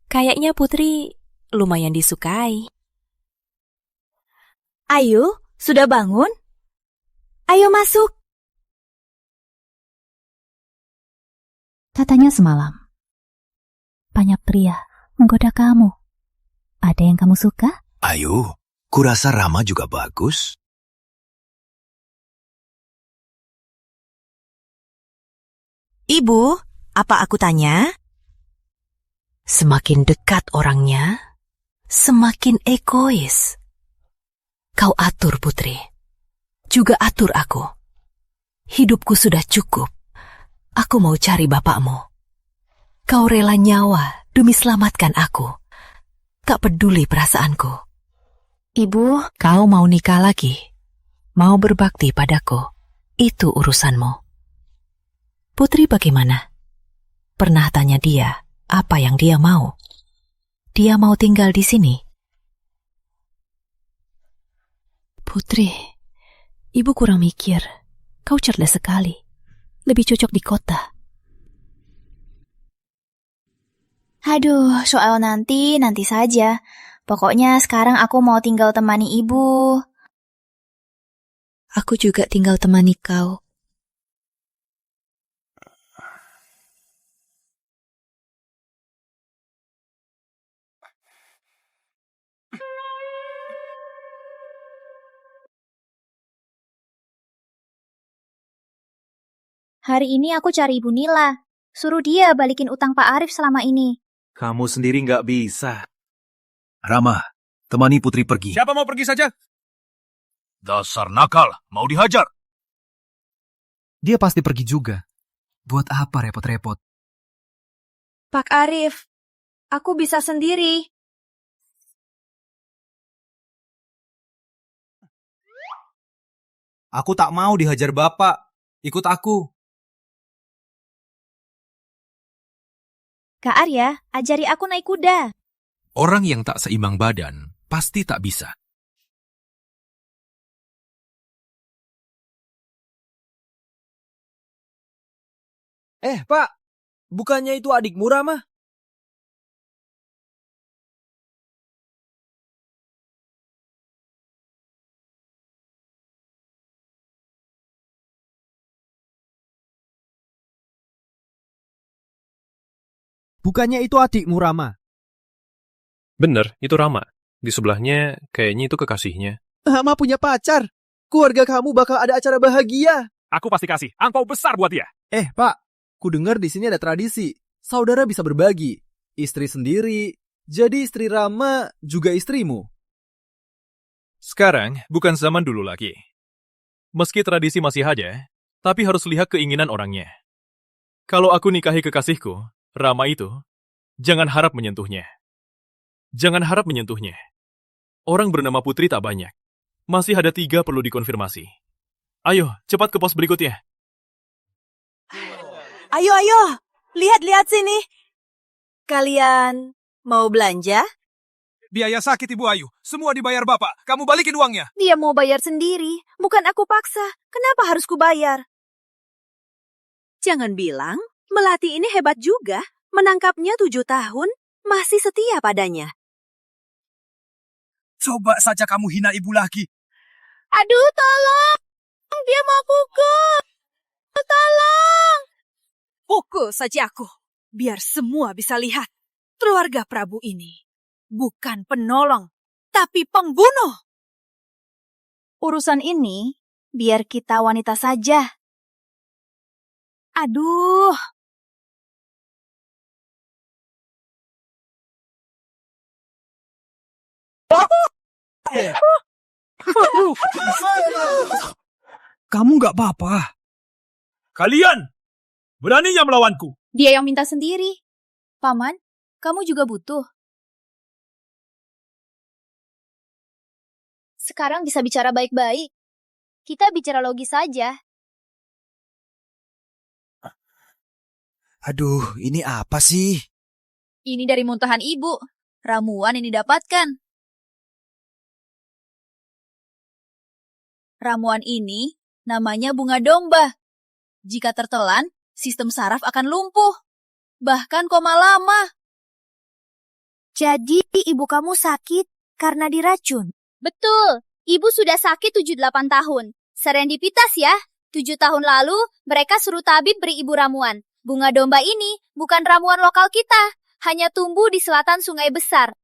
Kayaknya Putri lumayan disukai. Ayu, sudah bangun? Ayo masuk. Katanya semalam, banyak pria menggoda kamu. Ada yang kamu suka? Ayo, kurasa Rama juga bagus. Ibu, apa aku tanya? Semakin dekat orangnya, semakin egois. Kau atur Putri, juga atur aku. Hidupku sudah cukup. Aku mau cari bapakmu. Kau rela nyawa demi selamatkan aku. Tak peduli perasaanku. Ibu, kau mau nikah lagi? Mau berbakti padaku? Itu urusanmu. Putri bagaimana? Pernah tanya dia apa yang dia mau? Dia mau tinggal di sini. Putri, ibu kurang mikir. Kau cerdas sekali. Lebih cocok di kota. Aduh, soal nanti saja. Pokoknya sekarang aku mau tinggal temani ibu. Aku juga tinggal temani kau. Hari ini aku cari Ibu Nila. Suruh dia balikin utang Pak Arif selama ini. Kamu sendiri nggak bisa. Rama, temani Putri pergi. Siapa mau pergi saja? Dasar nakal, mau dihajar. Dia pasti pergi juga. Buat apa repot-repot? Pak Arif, aku bisa sendiri. Aku tak mau dihajar bapak. Ikut aku. Kak Arya, ajari aku naik kuda. Orang yang tak seimbang badan pasti tak bisa. Pak, bukannya itu adikmu Rama? Bukannya itu adikmu Rama? Bener, itu Rama. Di sebelahnya kayaknya itu kekasihnya. Rama punya pacar. Keluarga kamu bakal ada acara bahagia. Aku pasti kasih angpau besar buat dia. Pak, ku dengar di sini ada tradisi. Saudara bisa berbagi. Istri sendiri. Jadi istri Rama juga istrimu. Sekarang bukan zaman dulu lagi. Meski tradisi masih ada, tapi harus lihat keinginan orangnya. Kalau aku nikahi kekasihku, Rama itu, jangan harap menyentuhnya. Jangan harap menyentuhnya. Orang bernama Putri tak banyak. Masih ada 3 perlu dikonfirmasi. Ayo, cepat ke pos berikutnya. Ayo, lihat-lihat sini. Kalian mau belanja? Biaya sakit Ibu Ayu, semua dibayar Bapak. Kamu balikin uangnya. Dia mau bayar sendiri, bukan aku paksa. Kenapa harus kubayar? Jangan bilang, Melati ini hebat juga. Menangkapnya 7 tahun, masih setia padanya. Coba saja kamu hina ibu lagi. Aduh, tolong! Dia mau pukul! Tolong! Pukul saja aku, biar semua bisa lihat. Keluarga Prabu ini bukan penolong, tapi pembunuh. Urusan ini, biar kita wanita saja. Aduh. Kamu nggak apa-apa. Kalian beraninya melawanku. Dia yang minta sendiri. Paman, kamu juga butuh. Sekarang bisa bicara baik-baik. Kita bicara logis saja. Aduh, ini apa sih? Ini dari muntahan ibu. Ramuan yang didapatkan. Ramuan ini namanya bunga domba. Jika tertelan, sistem saraf akan lumpuh. Bahkan koma lama. Jadi ibu kamu sakit karena diracun? Betul. Ibu sudah sakit 78 tahun. Serendipitas ya. 7 tahun lalu, mereka suruh tabib beri ibu ramuan. Bunga domba ini bukan ramuan lokal kita. Hanya tumbuh di selatan Sungai Besar.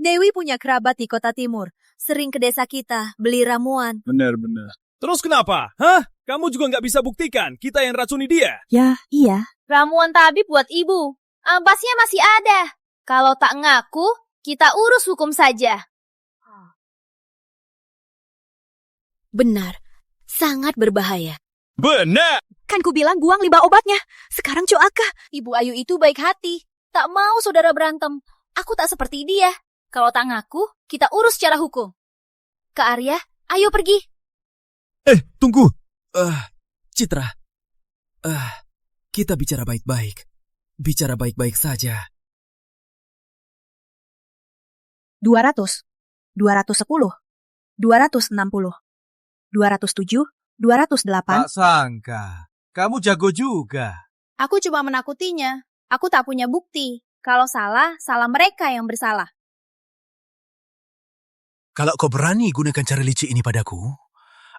Dewi punya kerabat di kota timur. Sering ke desa kita beli ramuan. Benar-benar. Terus kenapa? Hah? Kamu juga nggak bisa buktikan kita yang racuni dia? Ya, iya. Ramuan tabib buat ibu. Ampasnya masih ada. Kalau tak ngaku, kita urus hukum saja. Benar. Sangat berbahaya. Benar. Kan ku bilang buang limbah obatnya. Sekarang Coaka. Ibu Ayu itu baik hati. Tak mau saudara berantem. Aku tak seperti dia. Kalau tak ngaku, kita urus secara hukum. Kak Arya, ayo pergi. Tunggu. Citra. Kita bicara baik-baik. Bicara baik-baik saja. 200, 210, 260, 207, 208. Tak sangka, kamu jago juga. Aku cuma menakutinya. Aku tak punya bukti. Kalau salah, salah mereka yang bersalah. Kalau kau berani gunakan cara licik ini padaku,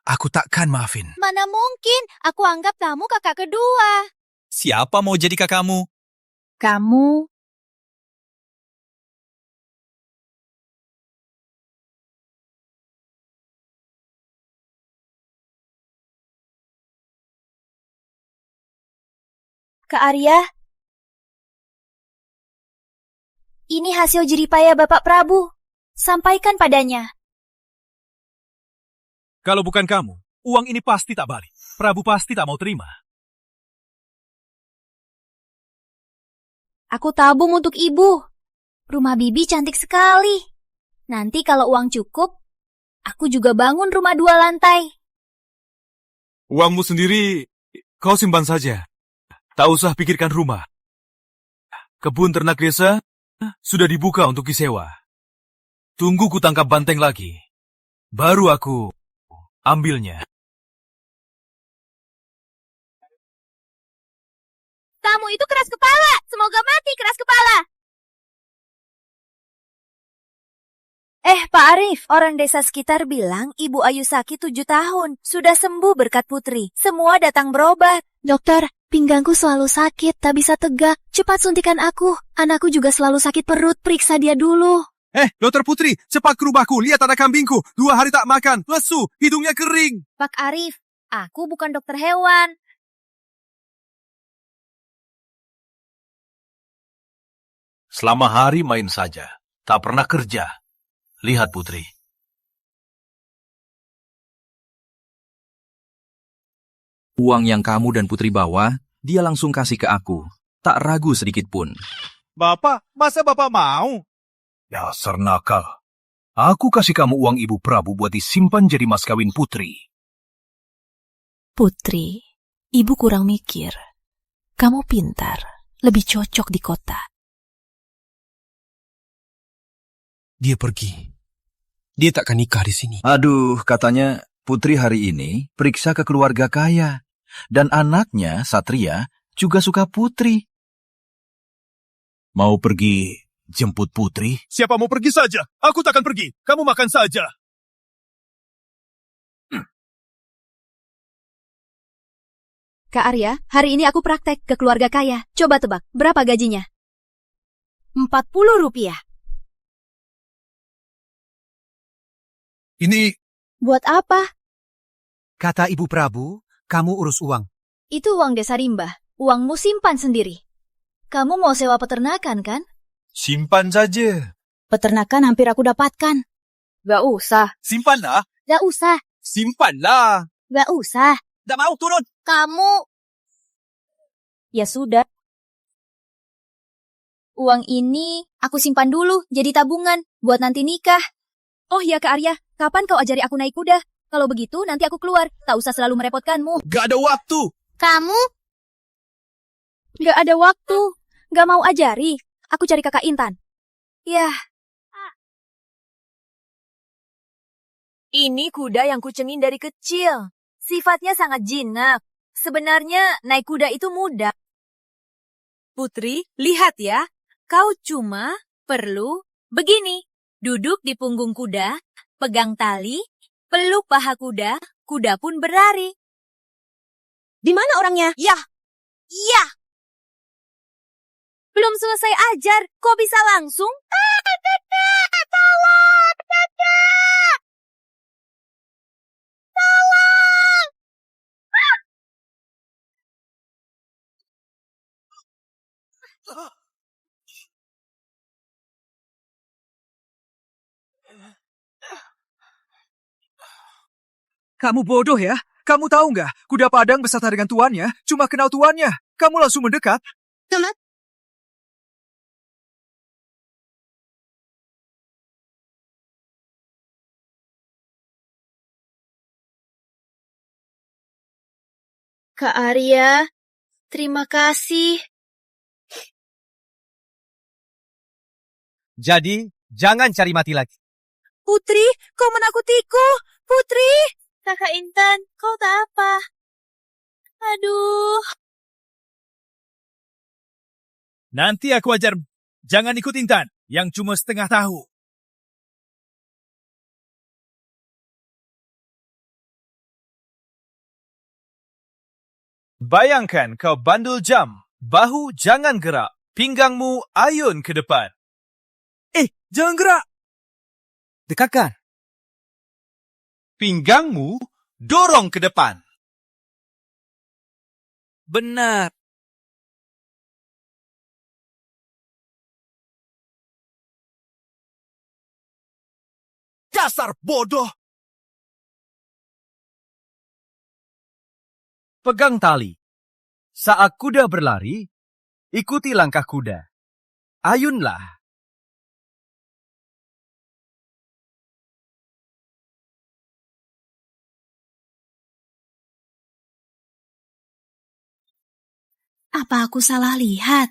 aku takkan maafin. Mana mungkin, aku anggap kamu kakak kedua. Siapa mau jadi kakakmu? Kamu. Kak Arya, ini hasil jeripaya Bapak Prabu. Sampaikan padanya. Kalau bukan kamu, uang ini pasti tak balik. Prabu pasti tak mau terima. Aku tabung untuk ibu. Rumah bibi cantik sekali. Nanti kalau uang cukup, aku juga bangun rumah 2 lantai. Uangmu sendiri, kau simpan saja. Tak usah pikirkan rumah. Kebun ternak desa sudah dibuka untuk disewa. Tunggu ku tangkap banteng lagi. Baru aku ambilnya. Kamu itu keras kepala. Semoga mati keras kepala. Pak Arif, orang desa sekitar bilang Ibu Ayu sakit 7 tahun. Sudah sembuh berkat Putri. Semua datang berobat. Dokter, pinggangku selalu sakit, tak bisa tegak. Cepat suntikan aku. Anakku juga selalu sakit perut, periksa dia dulu. Dokter Putri, cepat ke rumahku. Lihat ada kambingku. 2 hari tak makan. Lesu, hidungnya kering. Pak Arif, aku bukan dokter hewan. Selama hari main saja. Tak pernah kerja. Lihat Putri. Uang yang kamu dan Putri bawa, dia langsung kasih ke aku. Tak ragu sedikit pun. Bapak, masa Bapak mau? Dasar nakal. Aku kasih kamu uang Ibu Prabu buat disimpan jadi mas kawin Putri. Putri, ibu kurang mikir. Kamu pintar, lebih cocok di kota. Dia pergi. Dia takkan nikah di sini. Aduh, katanya Putri hari ini periksa ke keluarga kaya. Dan anaknya, Satria, juga suka Putri. Mau pergi jemput Putri? Siapa mau pergi saja? Aku takkan pergi. Kamu makan saja. Kak Arya, hari ini aku praktek ke keluarga kaya. Coba tebak, berapa gajinya? 40 rupiah. Ini... Buat apa? Kata Ibu Prabu, kamu urus uang. Itu uang desa rimba. Uangmu simpan sendiri. Kamu mau sewa peternakan, kan? Simpan saja. Peternakan hampir aku dapatkan. Gak usah. Simpanlah. Gak usah. Simpanlah. Gak usah. Gak mau turun. Kamu... Ya sudah. Uang ini aku simpan dulu jadi tabungan buat nanti nikah. Oh ya Kak Arya, kapan kau ajari aku naik kuda? Kalau begitu nanti aku keluar. Tak usah selalu merepotkanmu. Gak ada waktu. Kamu? Gak ada waktu. Gak mau ajari. Aku cari kakak Intan. Yah. Ini kuda yang kucengin dari kecil. Sifatnya sangat jinak. Sebenarnya naik kuda itu mudah. Putri, lihat ya. Kau cuma perlu begini. Duduk di punggung kuda, pegang tali, peluk paha kuda, kuda pun berlari. Di mana orangnya? Ya, iya. Belum selesai ajar, kok bisa langsung? Tolong, tolong. Kamu bodoh ya? Kamu tahu nggak? Kuda Padang beserta dengan tuannya cuma kenal tuannya. Kamu langsung mendekat. Selamat. Kak Arya, terima kasih. Jadi, jangan cari mati lagi. Putri, kau menakutiku. Putri. Kakak Intan, kau tak apa? Aduh. Nanti aku ajar. Jangan ikut Intan, yang cuma setengah tahu. Bayangkan kau bandul jam. Bahu jangan gerak. Pinggangmu ayun ke depan. Jangan gerak. Dekatkan. Pinggangmu dorong ke depan. Benar. Dasar bodoh. Pegang tali. Saat kuda berlari, ikuti langkah kuda. Ayunlah. Apa aku salah lihat?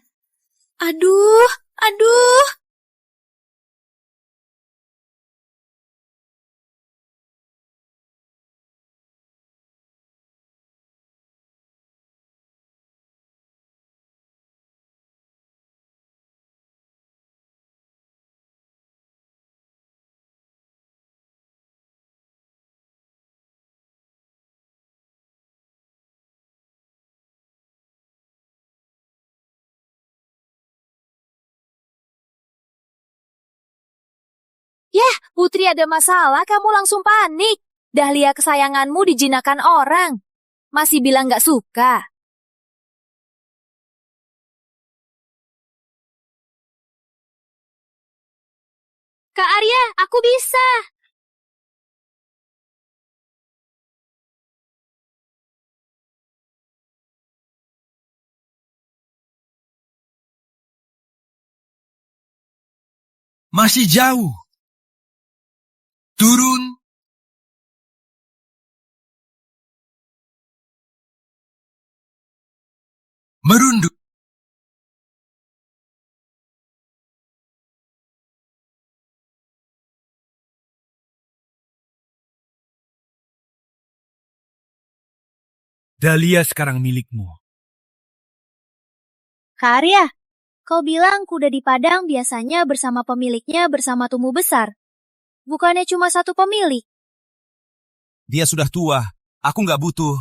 Aduh, aduh. Yah, Putri ada masalah, kamu langsung panik. Dahlia kesayanganmu dijinakan orang. Masih bilang gak suka. Kak Arya, aku bisa. Masih jauh. Turun. Merunduk. Dahlia sekarang milikmu. Kak Arya, kau bilang kuda di padang biasanya bersama pemiliknya bersama tumbuh besar. Bukannya cuma satu pemilik. Dia sudah tua. Aku nggak butuh.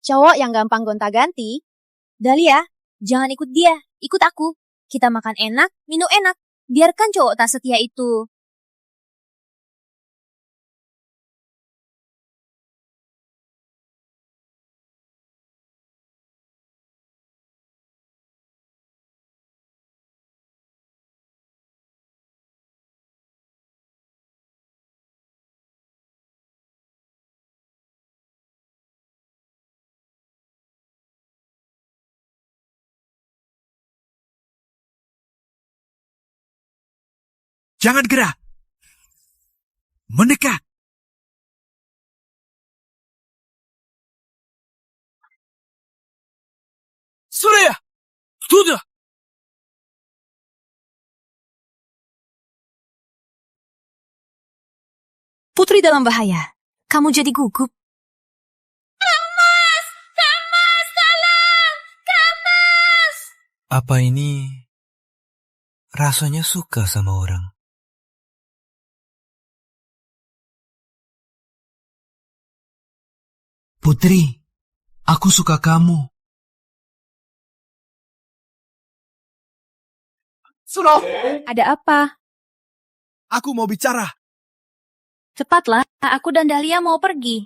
Cowok yang gampang gonta-ganti. Dahlia, jangan ikut dia, ikut aku. Kita makan enak, minum enak. Biarkan cowok tak setia itu. Jangan gerak. Mendekat. Surya! Sudah! Putri dalam bahaya. Kamu jadi gugup. Apa ini rasanya suka sama orang? Putri, aku suka kamu. Suno! Ada apa? Aku mau bicara. Cepatlah, aku dan Dahlia mau pergi.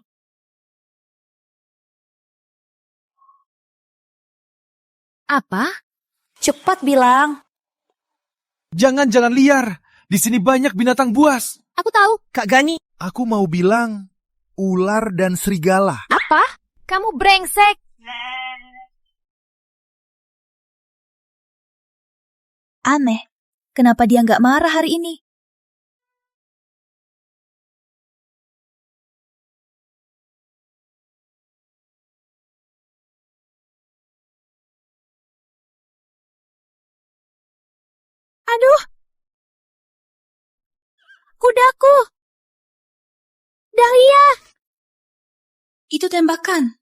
Apa? Cepat bilang. Jangan liar. Di sini banyak binatang buas. Aku tahu. Kak Gani. Aku mau bilang ular dan serigala. Apa? Kamu brengsek. Aneh, kenapa dia nggak marah hari ini? Aduh. Kudaku. Dahlia. Itu tembakan.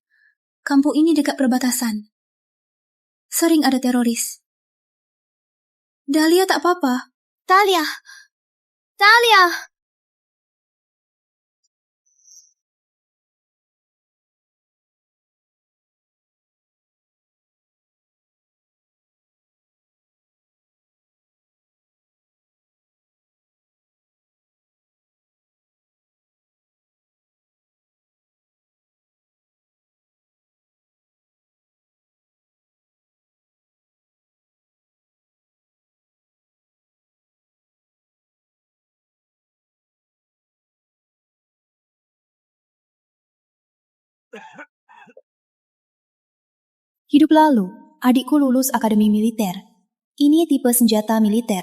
Kampung ini dekat perbatasan. Sering ada teroris. Dahlia tak apa-apa. Talia. Talia. Hidup lalu, adikku lulus akademi militer. Ini tipe senjata militer.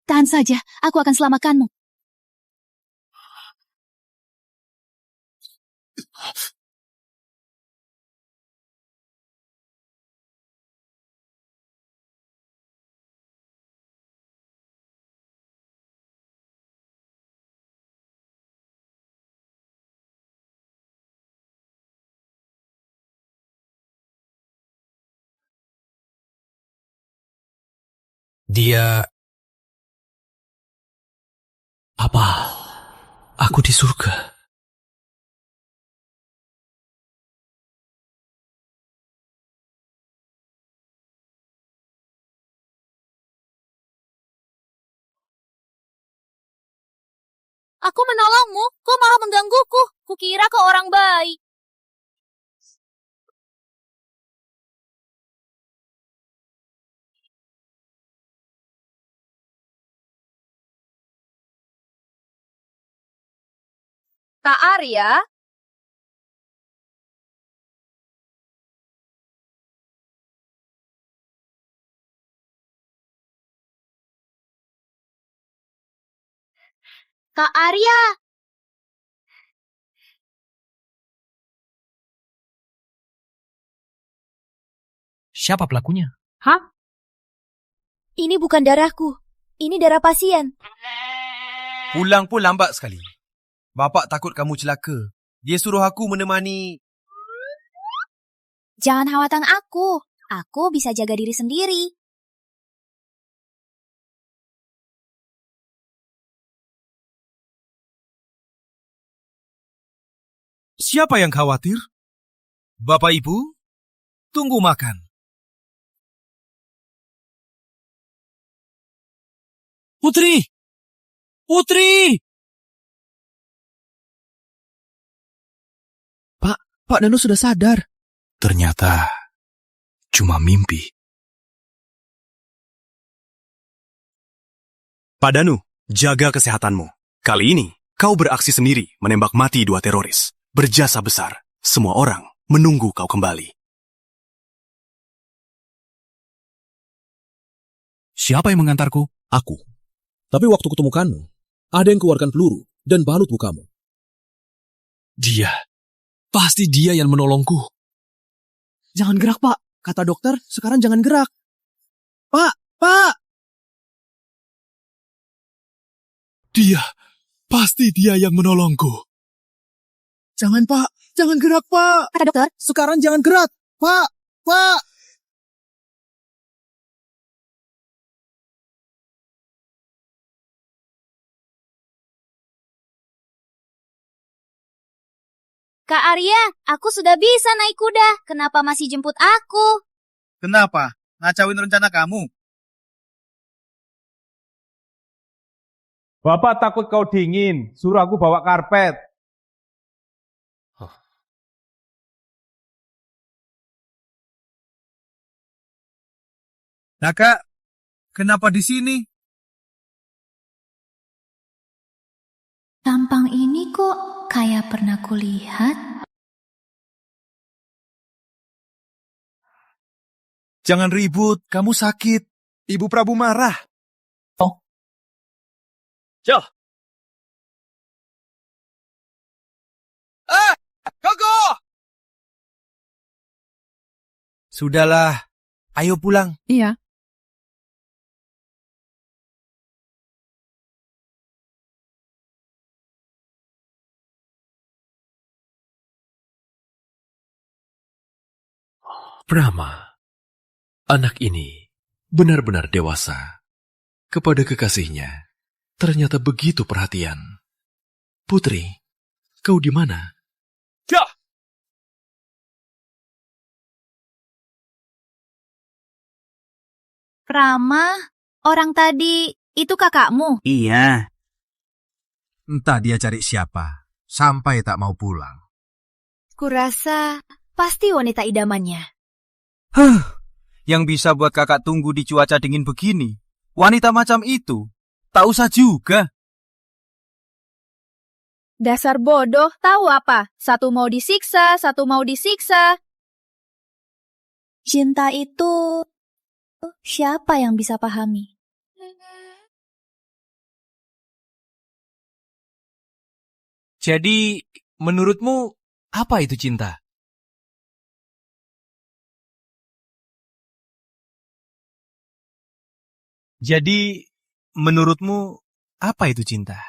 Tahan saja, aku akan selamatkanmu. Dia... Apa? Aku di surga. Aku menolongmu, kau malah menggangguku. Kukira kau orang baik. Kak Arya? Kak Arya! Siapa pelakunya? Hah? Ini bukan darahku. Ini darah pasien. Pulang pun lambat sekali. Bapak takut kamu celaka. Dia suruh aku menemani. Jangan khawatir aku. Aku bisa jaga diri sendiri. Siapa yang khawatir? Bapak Ibu, tunggu makan. Putri! Putri! Pak Danu sudah sadar. Ternyata cuma mimpi. Pak Danu, jaga kesehatanmu. Kali ini, kau beraksi sendiri menembak mati 2 teroris. Berjasa besar. Semua orang menunggu kau kembali. Siapa yang mengantarku? Aku. Tapi waktu kutemukanmu, ada yang keluarkan peluru dan balut mukamu. Dia. Pasti dia yang menolongku. Jangan gerak, Pak. Kata dokter, sekarang jangan gerak. Pak! Pak! Dia. Pasti dia yang menolongku. Jangan, Pak. Jangan gerak, Pak. Kata dokter. Sekarang jangan gerak. Pak! Pak! Kak Arya, aku sudah bisa naik kuda. Kenapa masih jemput aku? Kenapa? Ngacauin rencana kamu? Bapak takut kau dingin, suruh aku bawa karpet. Nah, Kak, kenapa di sini? Tampang ini kok kayak pernah kulihat. Jangan ribut, kamu sakit. Ibu Prabu marah. Oh. Jauh. Koko! Sudahlah, ayo pulang. Iya. Brahma, anak ini benar-benar dewasa. Kepada kekasihnya, ternyata begitu perhatian. Putri, kau di mana? Ya! Rama, orang tadi itu kakakmu? Iya. Entah dia cari siapa, sampai tak mau pulang. Kurasa pasti wanita idamannya. Yang bisa buat kakak tunggu di cuaca dingin begini, wanita macam itu, tak usah juga. Dasar bodoh, tahu apa? Satu mau disiksa, satu mau disiksa. Cinta itu siapa yang bisa pahami? Jadi, menurutmu apa itu cinta? Jadi, menurutmu apa itu cinta?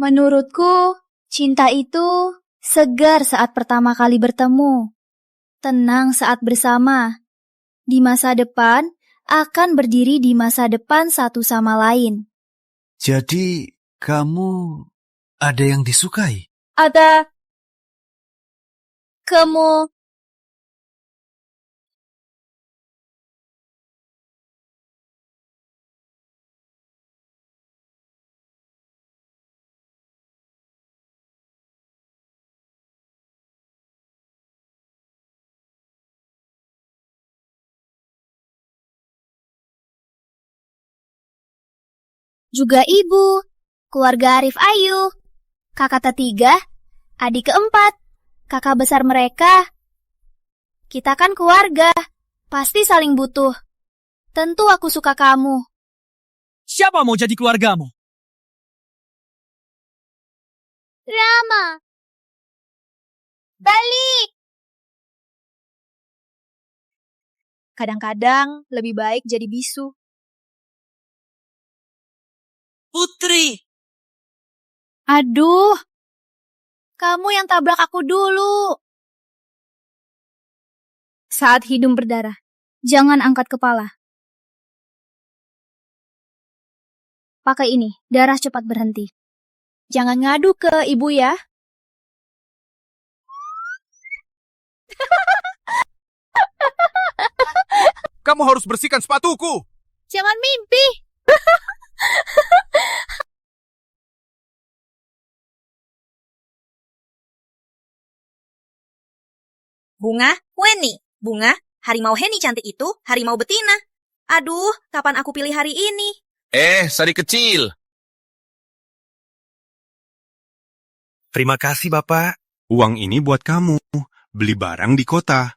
Menurutku, cinta itu segar saat pertama kali bertemu, tenang saat bersama, di masa depan akan berdiri di masa depan satu sama lain. Jadi, kamu ada yang disukai? Ada. Kamu juga ibu, keluarga Arif Ayu, kakak ketiga, adik keempat, kakak besar mereka. Kita kan keluarga, pasti saling butuh. Tentu aku suka kamu. Siapa mau jadi keluargamu? Rama! Balik! Kadang-kadang lebih baik jadi bisu. Putri! Aduh, kamu yang tabrak aku dulu. Saat hidung berdarah, jangan angkat kepala. Pakai ini, darah cepat berhenti. Jangan ngadu ke ibu ya. Kamu harus bersihkan sepatuku. Jangan mimpi. Bunga, Weni. Bunga, harimau Heni cantik itu harimau betina. Aduh, kapan aku pilih hari ini? Sari kecil. Terima kasih, Bapak. Uang ini buat kamu. Beli barang di kota.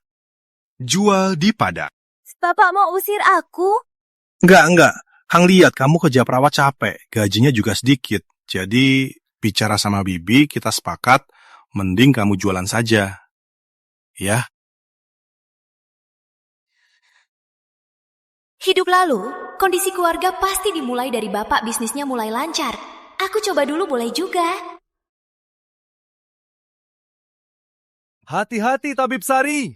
Jual di Padang. Bapak mau usir aku? Enggak. Kang lihat kamu kerja perawat capek. Gajinya juga sedikit. Jadi, bicara sama Bibi, kita sepakat, mending kamu jualan saja. Ya. Hidup lalu, kondisi keluarga pasti dimulai dari bapak bisnisnya mulai lancar. Aku coba dulu boleh juga. Hati-hati, Tabib Sari.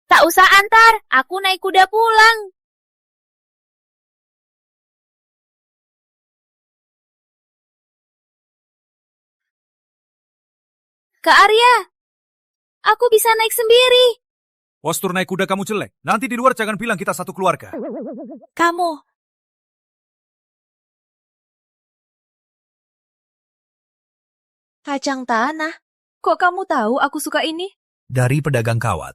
Tak usah antar, aku naik kuda pulang. Kak Arya, aku bisa naik sendiri. Postur naik kuda kamu jelek. Nanti di luar jangan bilang kita satu keluarga. Kamu. Kacang tanah. Kok kamu tahu aku suka ini? Dari pedagang kawat.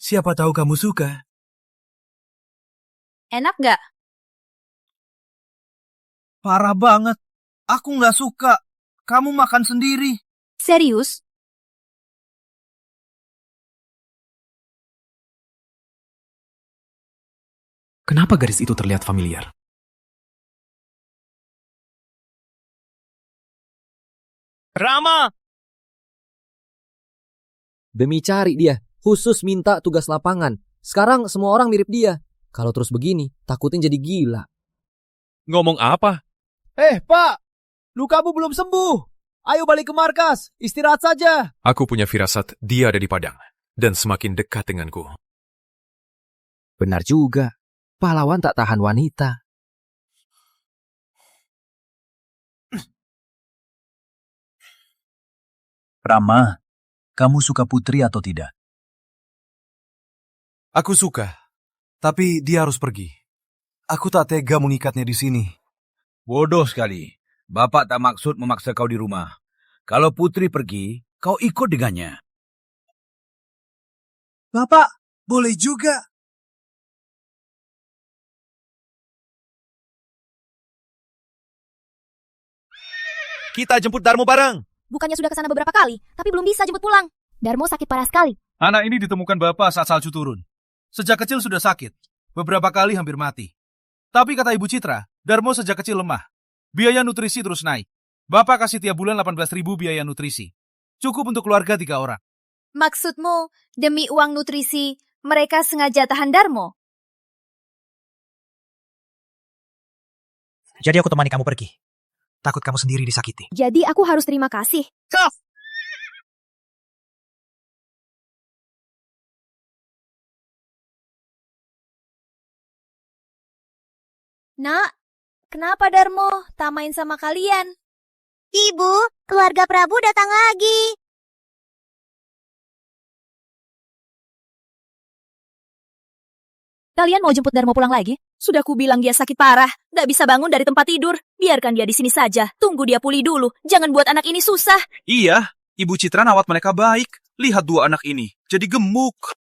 Siapa tahu kamu suka. Enak nggak? Parah banget. Aku nggak suka. Kamu makan sendiri. Serius? Kenapa garis itu terlihat familiar? Rama! Demi cari dia, khusus minta tugas lapangan. Sekarang semua orang mirip dia. Kalau terus begini, takutnya jadi gila. Ngomong apa? Pak! Lukamu belum sembuh. Ayo balik ke markas, istirahat saja. Aku punya firasat dia ada di Padang. Dan semakin dekat denganku. Benar juga. Pahlawan tak tahan wanita. Rama, kamu suka Putri atau tidak? Aku suka. Tapi dia harus pergi. Aku tak tega mengikatnya di sini. Bodoh sekali. Bapak tak maksud memaksa kau di rumah. Kalau Putri pergi, kau ikut dengannya. Bapak, boleh juga. Kita jemput Darmo bareng. Bukannya sudah kesana beberapa kali, tapi belum bisa jemput pulang. Darmo sakit parah sekali. Anak ini ditemukan bapak saat salju turun. Sejak kecil sudah sakit. Beberapa kali hampir mati. Tapi kata Ibu Citra, Darmo sejak kecil lemah. Biaya nutrisi terus naik. Bapak kasih tiap bulan 18.000 biaya nutrisi. Cukup untuk keluarga 3 orang. Maksudmu, demi uang nutrisi, mereka sengaja tahan Darmo? Jadi aku temani kamu pergi. Takut kamu sendiri disakiti. Jadi aku harus terima kasih. Nak, kenapa Darmo tak main sama kalian? Ibu, keluarga Prabu datang lagi. Kalian mau jemput Darmo pulang lagi? Sudah ku bilang dia sakit parah, gak bisa bangun dari tempat tidur. Biarkan dia di sini saja, tunggu dia pulih dulu. Jangan buat anak ini susah. Iya, Ibu Citra nawat mereka baik. Lihat 2 anak ini, jadi gemuk.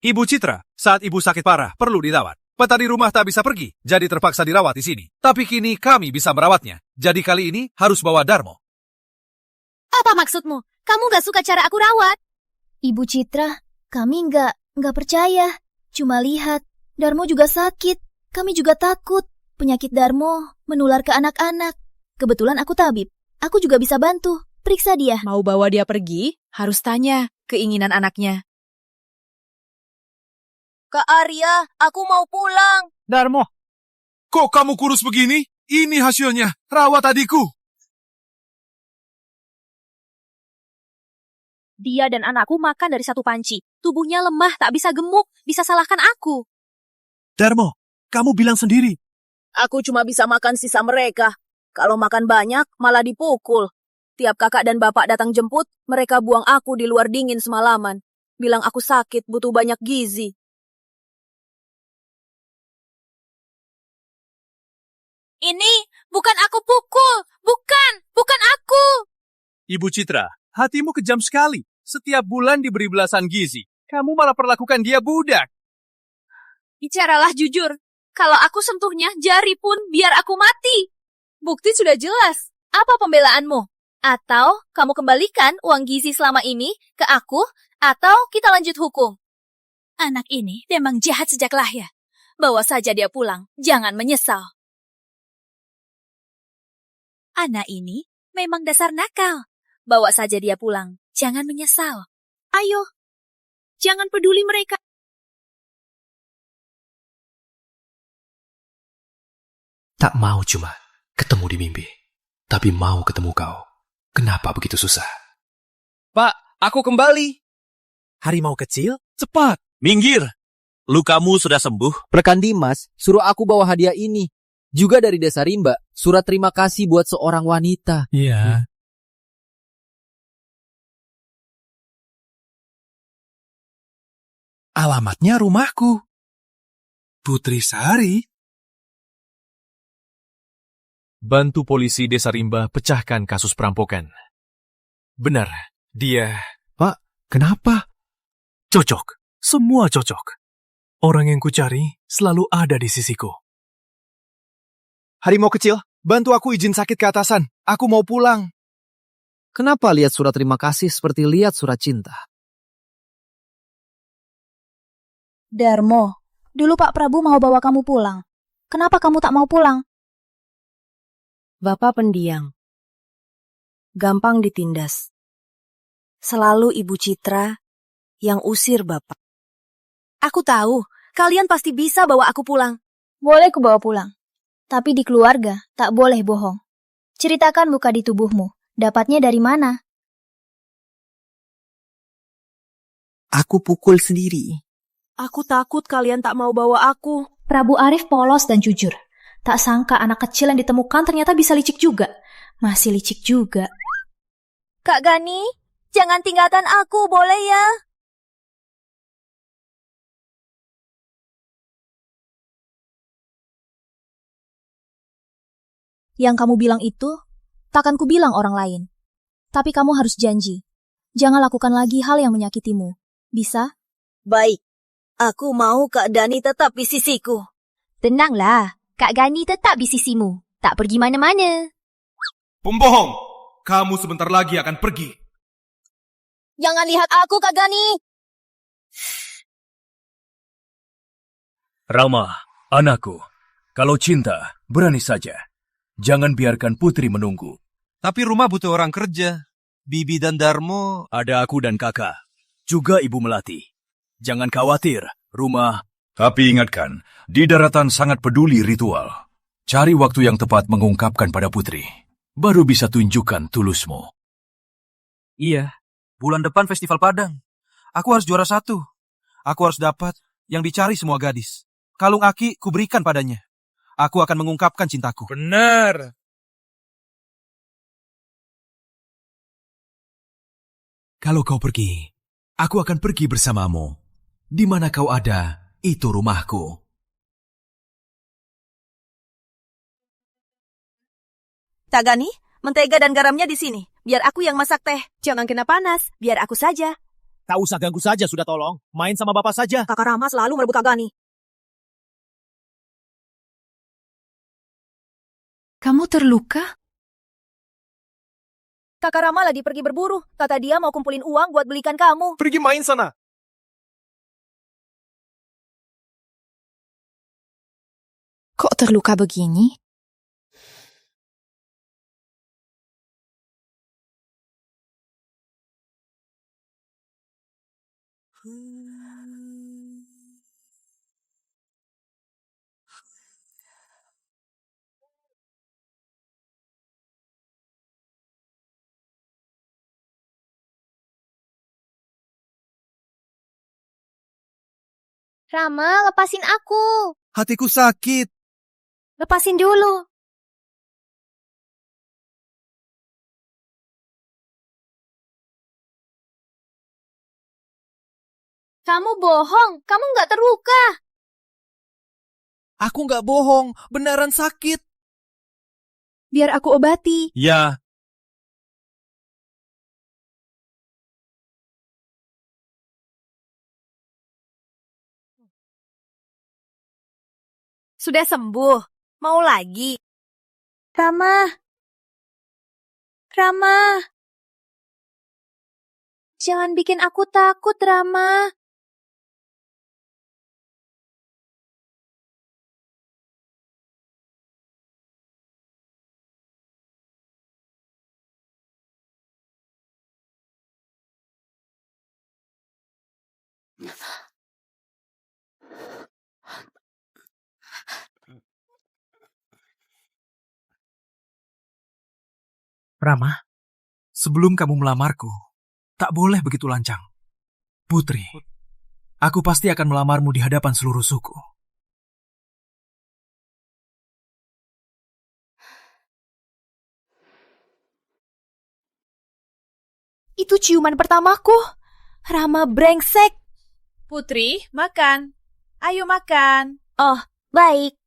Ibu Citra, saat ibu sakit parah, perlu dirawat. Petani rumah tak bisa pergi, jadi terpaksa dirawat di sini. Tapi kini kami bisa merawatnya. Jadi kali ini harus bawa Darmo. Apa maksudmu? Kamu gak suka cara aku rawat? Ibu Citra, kami nggak percaya. Cuma lihat, Darmo juga sakit. Kami juga takut. Penyakit Darmo menular ke anak-anak. Kebetulan aku tabib. Aku juga bisa bantu. Periksa dia. Mau bawa dia pergi, harus tanya keinginan anaknya. Kak Arya, aku mau pulang. Darmo. Kok kamu kurus begini? Ini hasilnya. Rawat adikku. Dia dan anakku makan dari satu panci. Tubuhnya lemah, tak bisa gemuk. Bisa salahkan aku. Darmo, kamu bilang sendiri. Aku cuma bisa makan sisa mereka. Kalau makan banyak, malah dipukul. Tiap kakak dan bapak datang jemput, mereka buang aku di luar dingin semalaman. Bilang aku sakit, butuh banyak gizi. Ini bukan aku pukul. Bukan aku. Ibu Citra, hatimu kejam sekali. Setiap bulan diberi belasan gizi. Kamu malah perlakukan dia budak. Bicaralah jujur. Kalau aku sentuhnya jari pun biar aku mati. Bukti sudah jelas. Apa pembelaanmu? Atau kamu kembalikan uang gizi selama ini ke aku, atau kita lanjut hukum. Anak ini memang jahat sejak lahir. Bawa saja dia pulang, jangan menyesal. Anak ini memang dasar nakal. Bawa saja dia pulang, jangan menyesal. Ayo, jangan peduli mereka. Tak mau cuma ketemu di mimpi, tapi mau ketemu kau. Kenapa begitu susah? Pak, aku kembali. Harimau kecil, cepat, minggir. Lukamu sudah sembuh? Rekan Dimas suruh aku bawa hadiah ini. Juga dari Desa Rimba, surat terima kasih buat seorang wanita. Iya. Alamatnya rumahku. Putri Sari? Bantu polisi Desa Rimba pecahkan kasus perampokan. Benar, dia... Pak, kenapa? Cocok, semua cocok. Orang yang kucari selalu ada di sisiku. Harimau kecil, bantu aku izin sakit ke atasan. Aku mau pulang. Kenapa lihat surat terima kasih seperti lihat surat cinta? Darmo, dulu Pak Prabu mau bawa kamu pulang. Kenapa kamu tak mau pulang? Bapak pendiam. Gampang ditindas. Selalu Ibu Citra yang usir Bapak. Aku tahu, kalian pasti bisa bawa aku pulang. Boleh ku bawa pulang. Tapi di keluarga tak boleh bohong. Ceritakan luka di tubuhmu. Dapatnya dari mana? Aku pukul sendiri. Aku takut kalian tak mau bawa aku. Prabu Arif polos dan jujur. Tak sangka anak kecil yang ditemukan ternyata bisa licik juga. Masih licik juga. Kak Gani, jangan tinggalkan aku, boleh ya? Yang kamu bilang itu, takkan ku bilang orang lain. Tapi kamu harus janji. Jangan lakukan lagi hal yang menyakitimu. Bisa? Baik. Aku mau Kak Dani tetap di sisiku. Tenanglah, Kak Gani tetap di sisimu. Tak pergi mana-mana. Pembohong! Kamu sebentar lagi akan pergi. Jangan lihat aku, Kak Gani. Rama, anakku, kalau cinta, berani saja. Jangan biarkan Putri menunggu. Tapi rumah butuh orang kerja. Bibi dan Darmo... Ada aku dan kakak. Juga Ibu Melati. Jangan khawatir, rumah... Tapi ingatkan, di daratan sangat peduli ritual. Cari waktu yang tepat mengungkapkan pada Putri. Baru bisa tunjukkan tulusmu. Iya, bulan depan Festival Padang. Aku harus juara 1. Aku harus dapat yang dicari semua gadis. Kalung Aki kuberikan padanya. Aku akan mengungkapkan cintaku. Benar. Kalau kau pergi, aku akan pergi bersamamu. Di mana kau ada, itu rumahku. Kak Gani, mentega dan garamnya di sini. Biar aku yang masak teh. Jangan kena panas, biar aku saja. Tak usah ganggu saja sudah tolong. Main sama bapak saja. Kakak Rama selalu merebut Kak Gani. Kamu terluka? Kakak Rama lagi pergi berburu. Kata dia mau kumpulin uang buat belikan kamu. Pergi main sana. Kok terluka begini? Rama, lepasin aku. Hatiku sakit. Lepasin dulu. Kamu bohong, kamu nggak terluka. Aku nggak bohong, beneran sakit. Biar aku obati. Ya. Sudah sembuh. Mau lagi? Rama. Rama. Jangan bikin aku takut, Rama. Rama, sebelum kamu melamarku, tak boleh begitu lancang. Putri, aku pasti akan melamarmu di hadapan seluruh suku. Itu ciuman pertamaku. Rama brengsek. Putri, makan. Ayo makan. Oh, baik.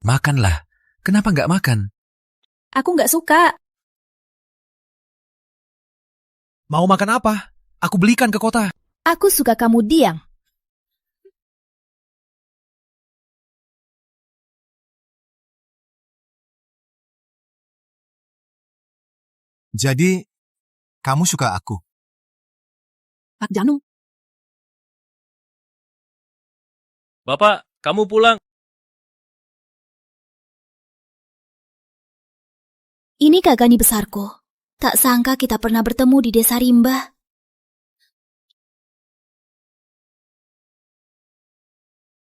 Makanlah. Kenapa nggak makan? Aku nggak suka. Mau makan apa? Aku belikan ke kota. Aku suka kamu diam. Jadi, kamu suka aku? Pak Janu. Bapak, kamu pulang. Ini Kagani besarku. Tak sangka kita pernah bertemu di desa Rimba.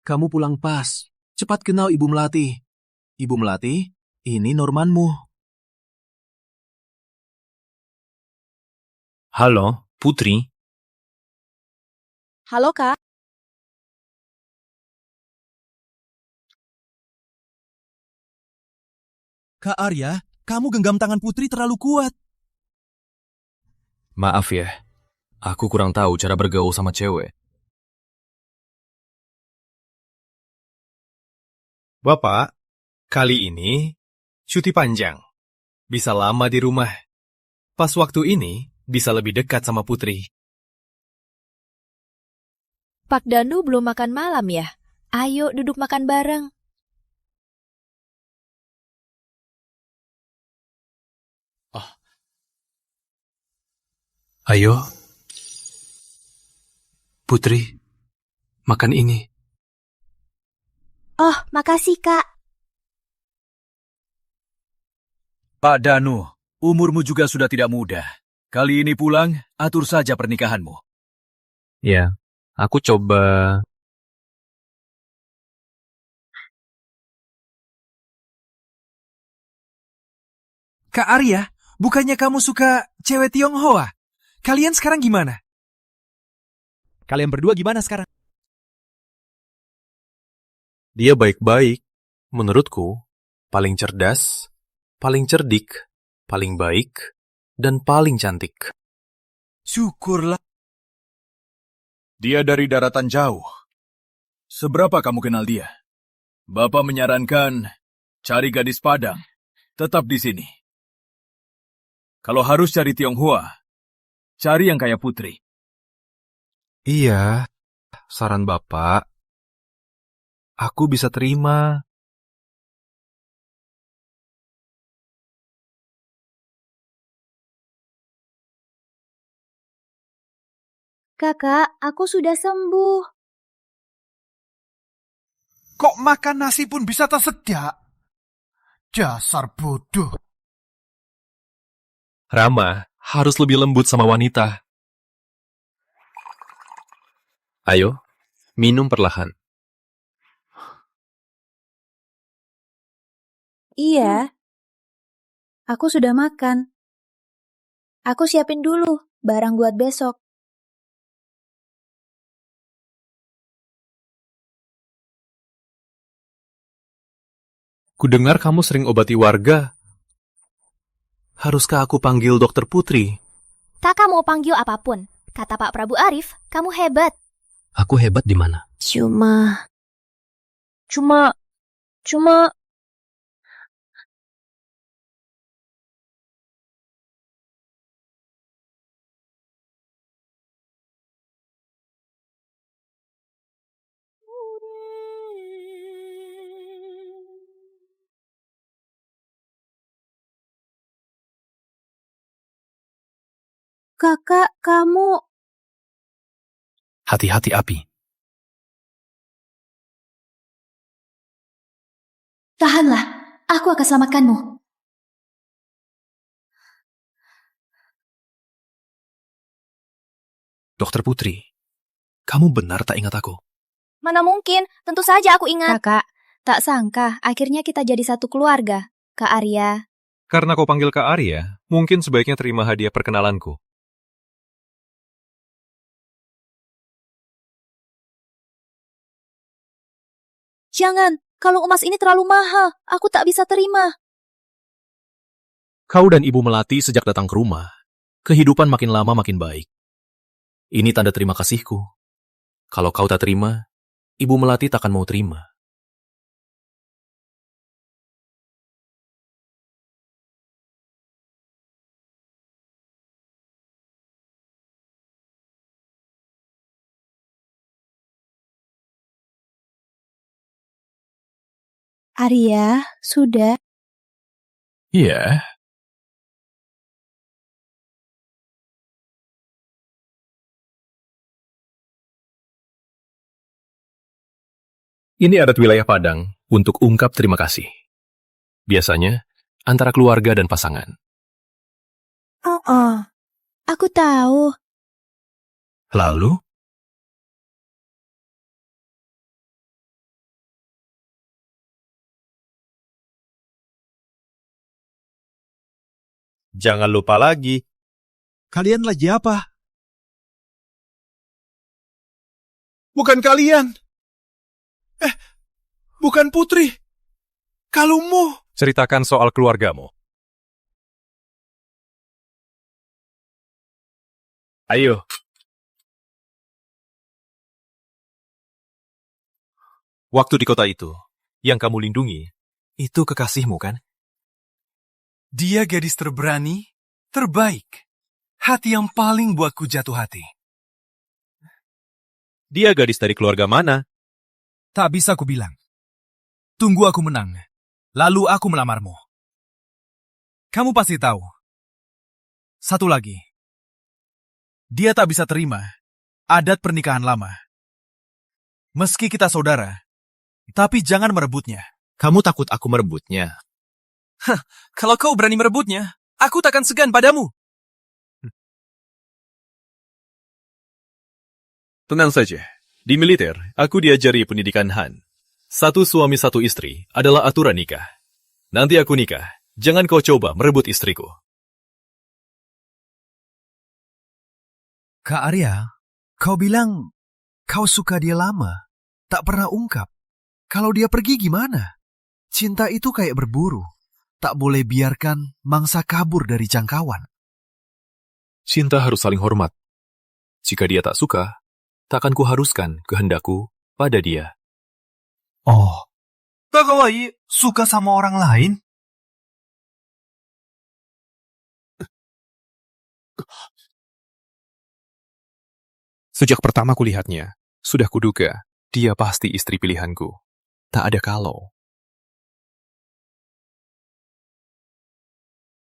Kamu pulang pas. Cepat kenal Ibu Melati. Ibu Melati, ini Normanmu. Halo, Putri. Halo, Kak. Kak Arya, kamu genggam tangan Putri terlalu kuat. Maaf ya, aku kurang tahu cara bergaul sama cewek. Bapak, kali ini cuti panjang. Bisa lama di rumah. Pas waktu ini, bisa lebih dekat sama Putri. Pak Danu belum makan malam ya? Ayo duduk makan bareng. Ayo. Putri, makan ini. Oh, makasih, Kak. Pak Danu, umurmu juga sudah tidak muda. Kali ini pulang, atur saja pernikahanmu. Ya, aku coba. Kak Arya, bukannya kamu suka cewek Tionghoa? Kalian sekarang gimana? Kalian berdua gimana sekarang? Dia baik-baik. Menurutku, paling cerdas, paling cerdik, paling baik, dan paling cantik. Syukurlah. Dia dari daratan jauh. Seberapa kamu kenal dia? Bapak menyarankan cari gadis Padang. Tetap di sini. Kalau harus cari Tionghoa, cari yang kayak Putri. Iya, saran Bapak. Aku bisa terima. Kakak, aku sudah sembuh. Kok makan nasi pun bisa tersedak? Dasar bodoh. Rama harus lebih lembut sama wanita. Ayo, minum perlahan. Iya. Aku sudah makan. Aku siapin dulu barang buat besok. Kudengar kamu sering obati warga. Haruskah aku panggil dokter Putri? Kakak mau panggil apapun. Kata Pak Prabu Arif, kamu hebat. Aku hebat di mana? Cuma... Kakak, kamu... Hati-hati api. Tahanlah, aku akan selamatkanmu. Dokter Putri, kamu benar tak ingat aku? Mana mungkin, tentu saja aku ingat. Kakak, tak sangka akhirnya kita jadi satu keluarga. Kak Arya. Karena kau panggil Kak Arya, mungkin sebaiknya terima hadiah perkenalanku. Jangan, kalau emas ini terlalu mahal, aku tak bisa terima. Kau dan Ibu Melati sejak datang ke rumah, kehidupan makin lama makin baik. Ini tanda terima kasihku. Kalau kau tak terima, Ibu Melati takkan mau terima. Arya, sudah. Iya. Ini adat wilayah Padang untuk ungkap terima kasih. Biasanya, antara keluarga dan pasangan. Oh, aku tahu. Lalu, Jangan lupa lagi. Kalian lagi apa? Bukan kalian. Bukan Putri. Kalungmu. ceritakan soal keluargamu. Ayo. Waktu di kota itu, yang kamu lindungi, itu kekasihmu kan? Dia gadis terberani, terbaik. Hati yang paling buatku jatuh hati. Dia gadis dari keluarga mana? Tak bisa ku bilang. Tunggu aku menang, lalu aku melamarmu. Kamu pasti tahu. Satu lagi. Dia tak bisa terima adat pernikahan lama. Meski kita saudara, tapi jangan merebutnya. Kamu takut aku merebutnya? Hah, kalau kau berani merebutnya, aku takkan segan padamu. Tenang saja. Di militer, aku diajari pendidikan Han. Satu suami satu istri adalah aturan nikah. Nanti aku nikah, jangan kau coba merebut istriku. Kak Arya, kau bilang kau suka dia lama, tak pernah ungkap. Kalau dia pergi gimana? Cinta itu kayak berburu. Tak boleh biarkan mangsa kabur dari jangkauan. Cinta harus saling hormat. Jika dia tak suka, takkan kuharuskan kehendakku pada dia. Oh, tak kau suka sama orang lain? Sejak pertama kulihatnya, sudah kuduga dia pasti istri pilihanku. Tak ada kalau.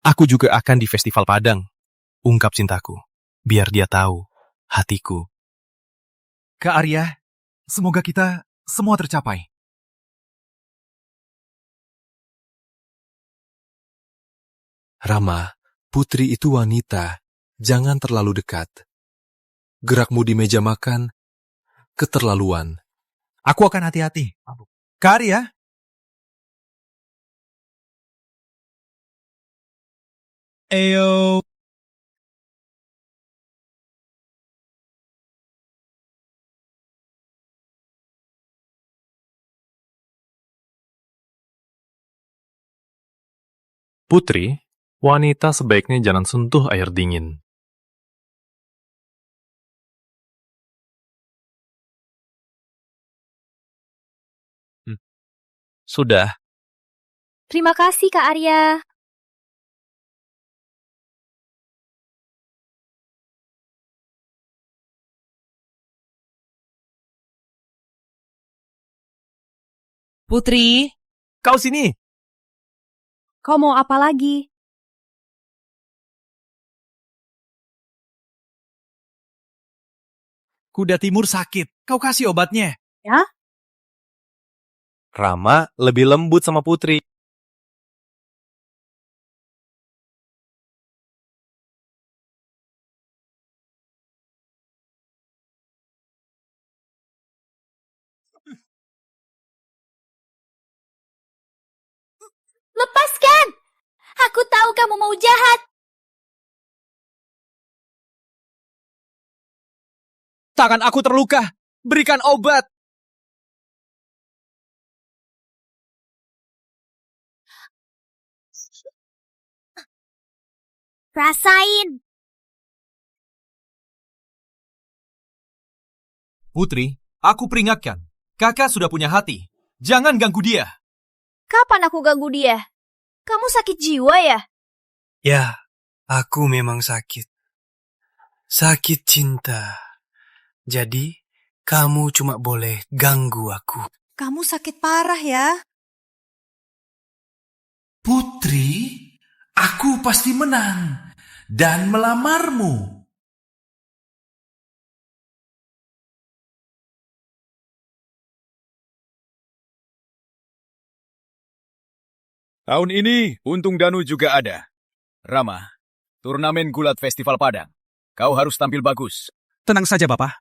Aku juga akan di Festival Padang. Ungkap cintaku, biar dia tahu hatiku Kak Arya, semoga kita semua tercapai. Rama, Putri itu wanita. Jangan terlalu dekat. Gerakmu di meja makan, keterlaluan. Aku akan hati-hati. Kak Arya, Eyo. Putri, wanita sebaiknya jangan sentuh air dingin. Sudah. Terima kasih, Kak Arya. Putri, kau sini. Kau mau apa lagi? Kuda Timur sakit. Kau kasih obatnya. Ya? Rama lebih lembut sama Putri. Lepaskan! Aku tahu kamu mau jahat. Tangan aku terluka. Berikan obat. Rasain. Putri, aku peringatkan. Kakak sudah punya hati. Jangan ganggu dia. Kapan aku ganggu dia? Kamu sakit jiwa ya? Ya, aku memang sakit. Sakit cinta. Jadi, kamu cuma boleh ganggu aku. Kamu sakit parah ya. Putri, aku pasti menang dan melamarmu. Tahun ini, untung Danu juga ada. Rama, turnamen gulat Festival Padang. Kau harus tampil bagus. Tenang saja, Bapak.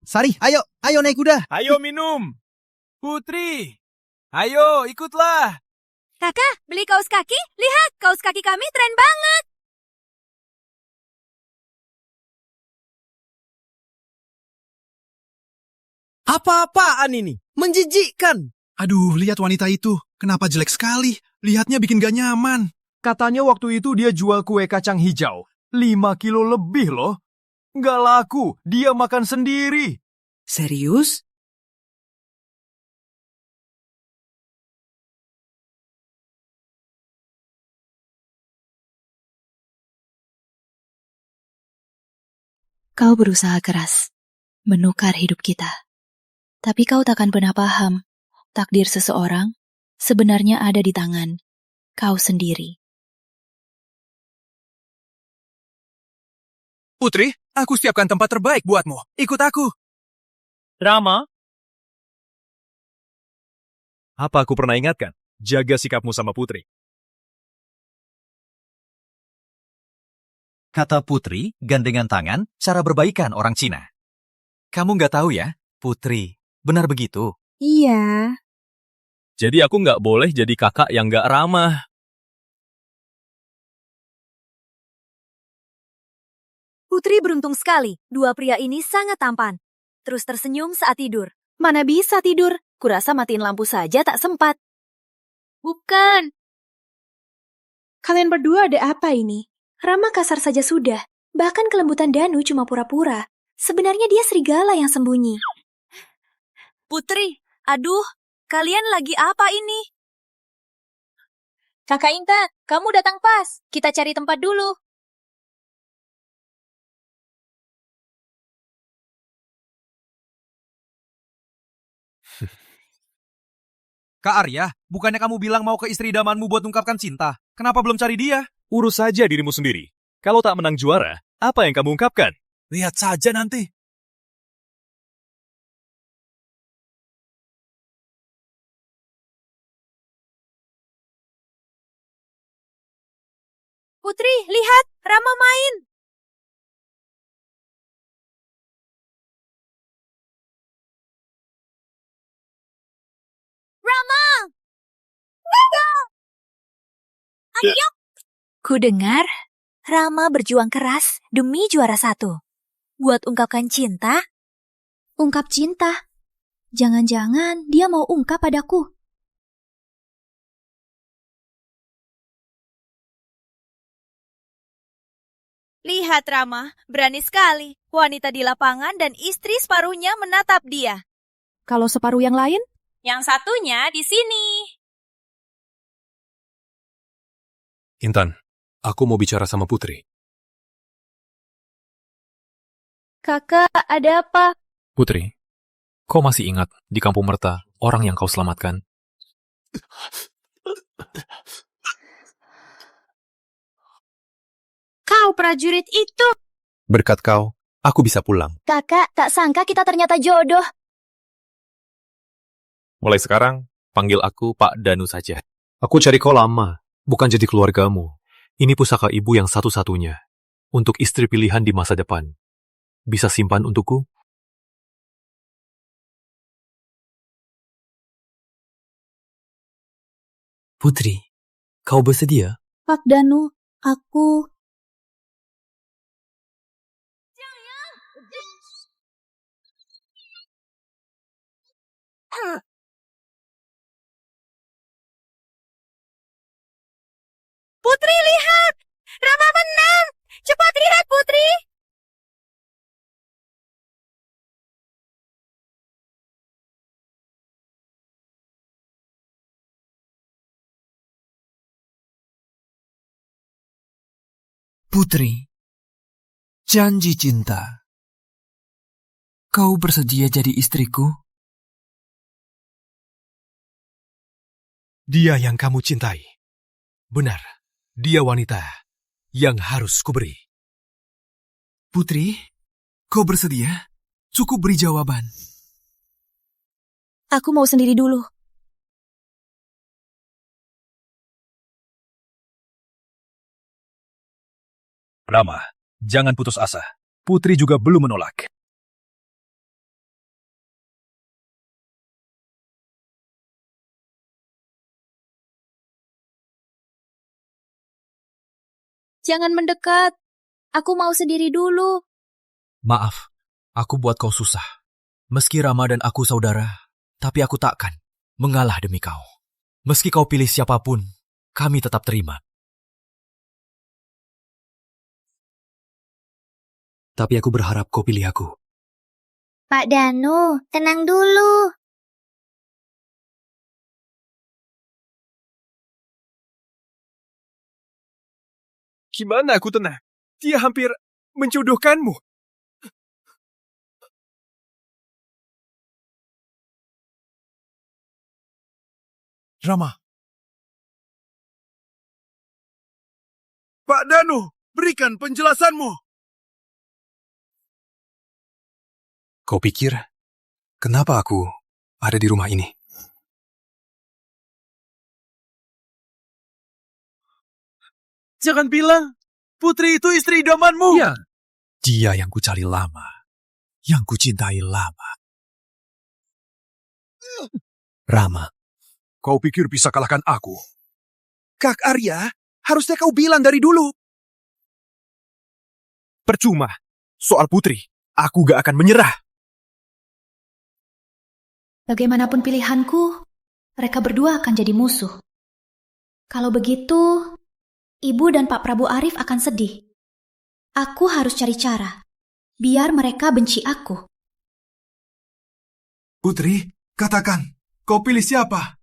Sari, ayo naik kuda. Ayo minum. Putri, ayo ikutlah. Kakak, beli kaos kaki? Lihat, kaos kaki kami tren banget. Apa-apaan ini? Menjijikkan. Aduh, lihat wanita itu. Kenapa jelek sekali? Lihatnya bikin gak nyaman. Katanya waktu itu dia jual kue kacang hijau. 5 kilo lebih loh. Nggak laku, dia makan sendiri. Serius? Kau berusaha keras menukar hidup kita. Tapi kau takkan pernah paham, takdir seseorang sebenarnya ada di tangan kau sendiri. Putri, aku siapkan tempat terbaik buatmu. Ikut aku. Rama? Apa aku pernah ingatkan? Jaga sikapmu sama Putri. Kata Putri, gandengan tangan, cara berbaikan orang Cina. Kamu nggak tahu ya, Putri, benar begitu? Iya. Jadi aku nggak boleh jadi kakak yang nggak ramah. Putri beruntung sekali. Dua pria ini sangat tampan. Terus tersenyum saat tidur. Mana bisa tidur? Kurasa matiin lampu saja tak sempat. Bukan. Kalian berdua ada apa ini? Rama kasar saja sudah. Bahkan kelembutan Danu cuma pura-pura. Sebenarnya dia serigala yang sembunyi. Putri, aduh, kalian lagi apa ini? Kakak Intan, kamu datang pas. Kita cari tempat dulu. Kak Arya, bukannya kamu bilang mau ke istri idamanmu buat ungkapkan cinta? Kenapa belum cari dia? Urus saja dirimu sendiri. Kalau tak menang juara, apa yang kamu ungkapkan? Lihat saja nanti. Putri, lihat, Rama main. Rama! Rama! Ayo! Ku dengar Rama berjuang keras demi juara 1. Buat ungkapkan cinta. Ungkap cinta? Jangan-jangan dia mau ungkap padaku. Lihat Rama, berani sekali. Wanita di lapangan dan istri separuhnya menatap dia. Kalau separuh yang lain? Yang satunya di sini. Intan, aku mau bicara sama Putri. Kakak, ada apa? Putri, kau masih ingat di Kampung Merta orang yang kau selamatkan? Kau prajurit itu. Berkat kau, aku bisa pulang. Kakak, tak sangka kita ternyata jodoh. Mulai sekarang, panggil aku Pak Danu saja. Aku cari kau lama, bukan jadi keluargamu. Ini pusaka ibu yang satu-satunya. Untuk istri pilihan di masa depan. Bisa simpan untukku? Putri, kau bersedia? Pak Danu, aku... Putri, lihat! Rama menang! Cepat lihat, Putri! Putri, janji cinta. Kau bersedia jadi istriku? Dia yang kamu cintai. Benar, dia wanita yang harus kuberi. Putri, kau bersedia? Cukup beri jawaban. Aku mau sendiri dulu. Rama, jangan putus asa. Putri juga belum menolak. Jangan mendekat. Aku mau sendiri dulu. Maaf, aku buat kau susah. Meski Rama dan aku saudara, tapi aku takkan mengalah demi kau. Meski kau pilih siapapun, kami tetap terima. Tapi aku berharap kau pilih aku. Pak Danu, tenang dulu. Gimana aku tenang? Dia hampir menjodohkanmu. Rama. Pak Danu, berikan penjelasanmu. Kau pikir, kenapa aku ada di rumah ini? Jangan bilang, Putri itu istri idamanmu. Ya, dia yang kucari lama, yang kucintai lama. Rama, kau pikir bisa kalahkan aku? Kak Arya, harusnya kau bilang dari dulu. Percuma, soal Putri, aku gak akan menyerah. Bagaimanapun pilihanku, mereka berdua akan jadi musuh. Kalau begitu, Ibu dan Pak Prabu Arif akan sedih. Aku harus cari cara, biar mereka benci aku. Putri, katakan, kau pilih siapa?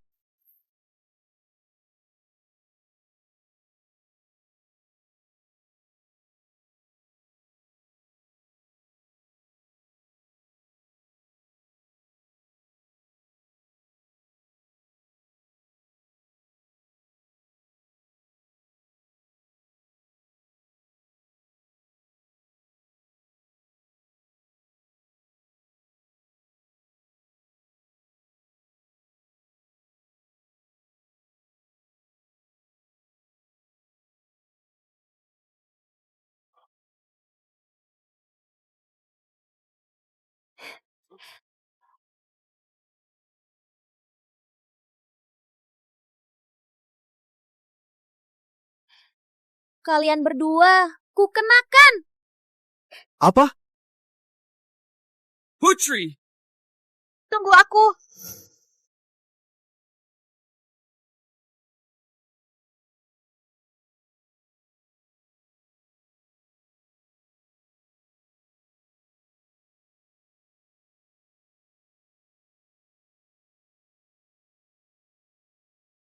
Kalian berdua, ku kenakan. Apa? Putri! Tunggu aku.